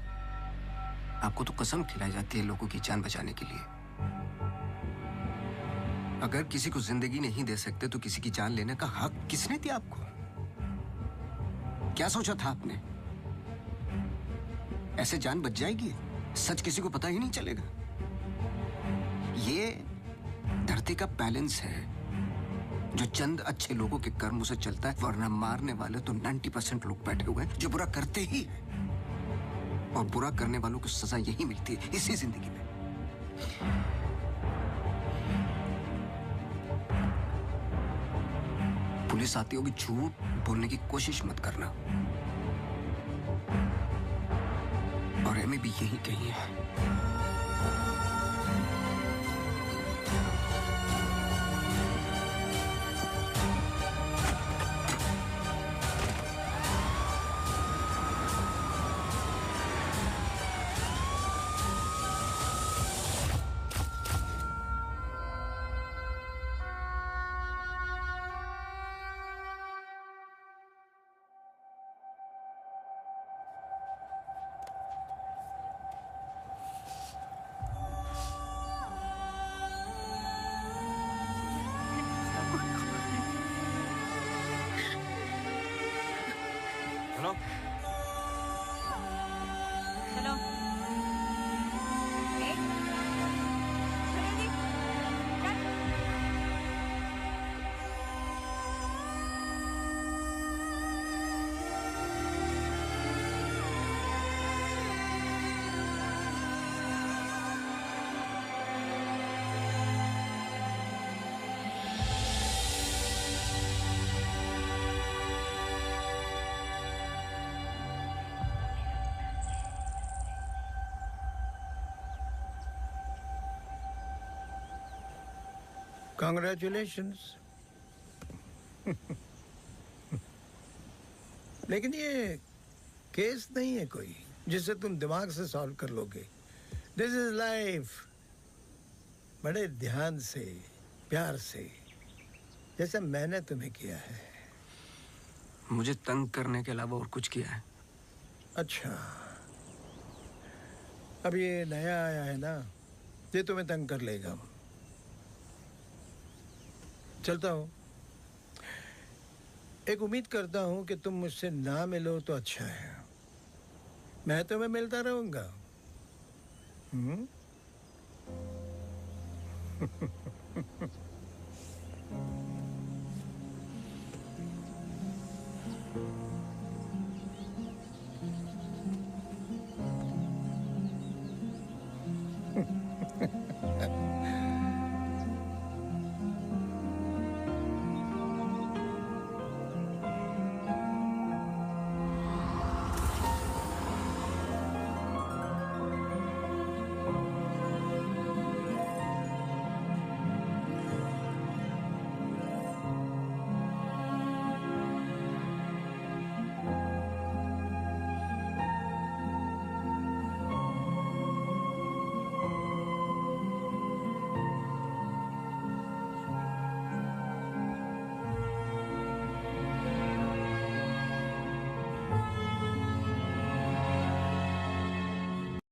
Speaker 3: आपको तो कसम खिलाई जाती है लोगों की जान बचाने के लिए। अगर किसी को जिंदगी नहीं दे सकते तो किसी की जान लेने का हक किसने दिया आपको? क्या सोचा था आपने? ऐसे जान बच जाएगी? सच किसी को पता ही नहीं चलेगा। ये धरती का बैलेंस है जो चंद अच्छे लोगों के कर्मों से चलता है, वरना मारने वाले तो 90% लोग बैठे हुए हैं जो बुरा करते ही हैं। और बुरा करने वालों को सजा यही मिलती है, इसी जिंदगी में। पुलिस आती होगी, झूठ बोलने की कोशिश मत करना। और एमी भी यही कही है।
Speaker 1: Hello
Speaker 5: hello
Speaker 7: Congratulations. लेकिन ये केस नहीं है कोई जिसे तुम दिमाग से सॉल्व कर लोगे। This is life. बड़े ध्यान से, प्यार से, जैसा मैंने तुम्हें किया है।
Speaker 3: मुझे तंग करने के अलावा और कुछ किया है?
Speaker 7: अच्छा, अब ये नया आया है ना, ये तुम्हें तंग कर लेगा। चलता हूँ। एक उम्मीद करता हूं कि तुम मुझसे ना मिलो तो अच्छा है। मैं तुम्हें मिलता रहूंगा। हम्म?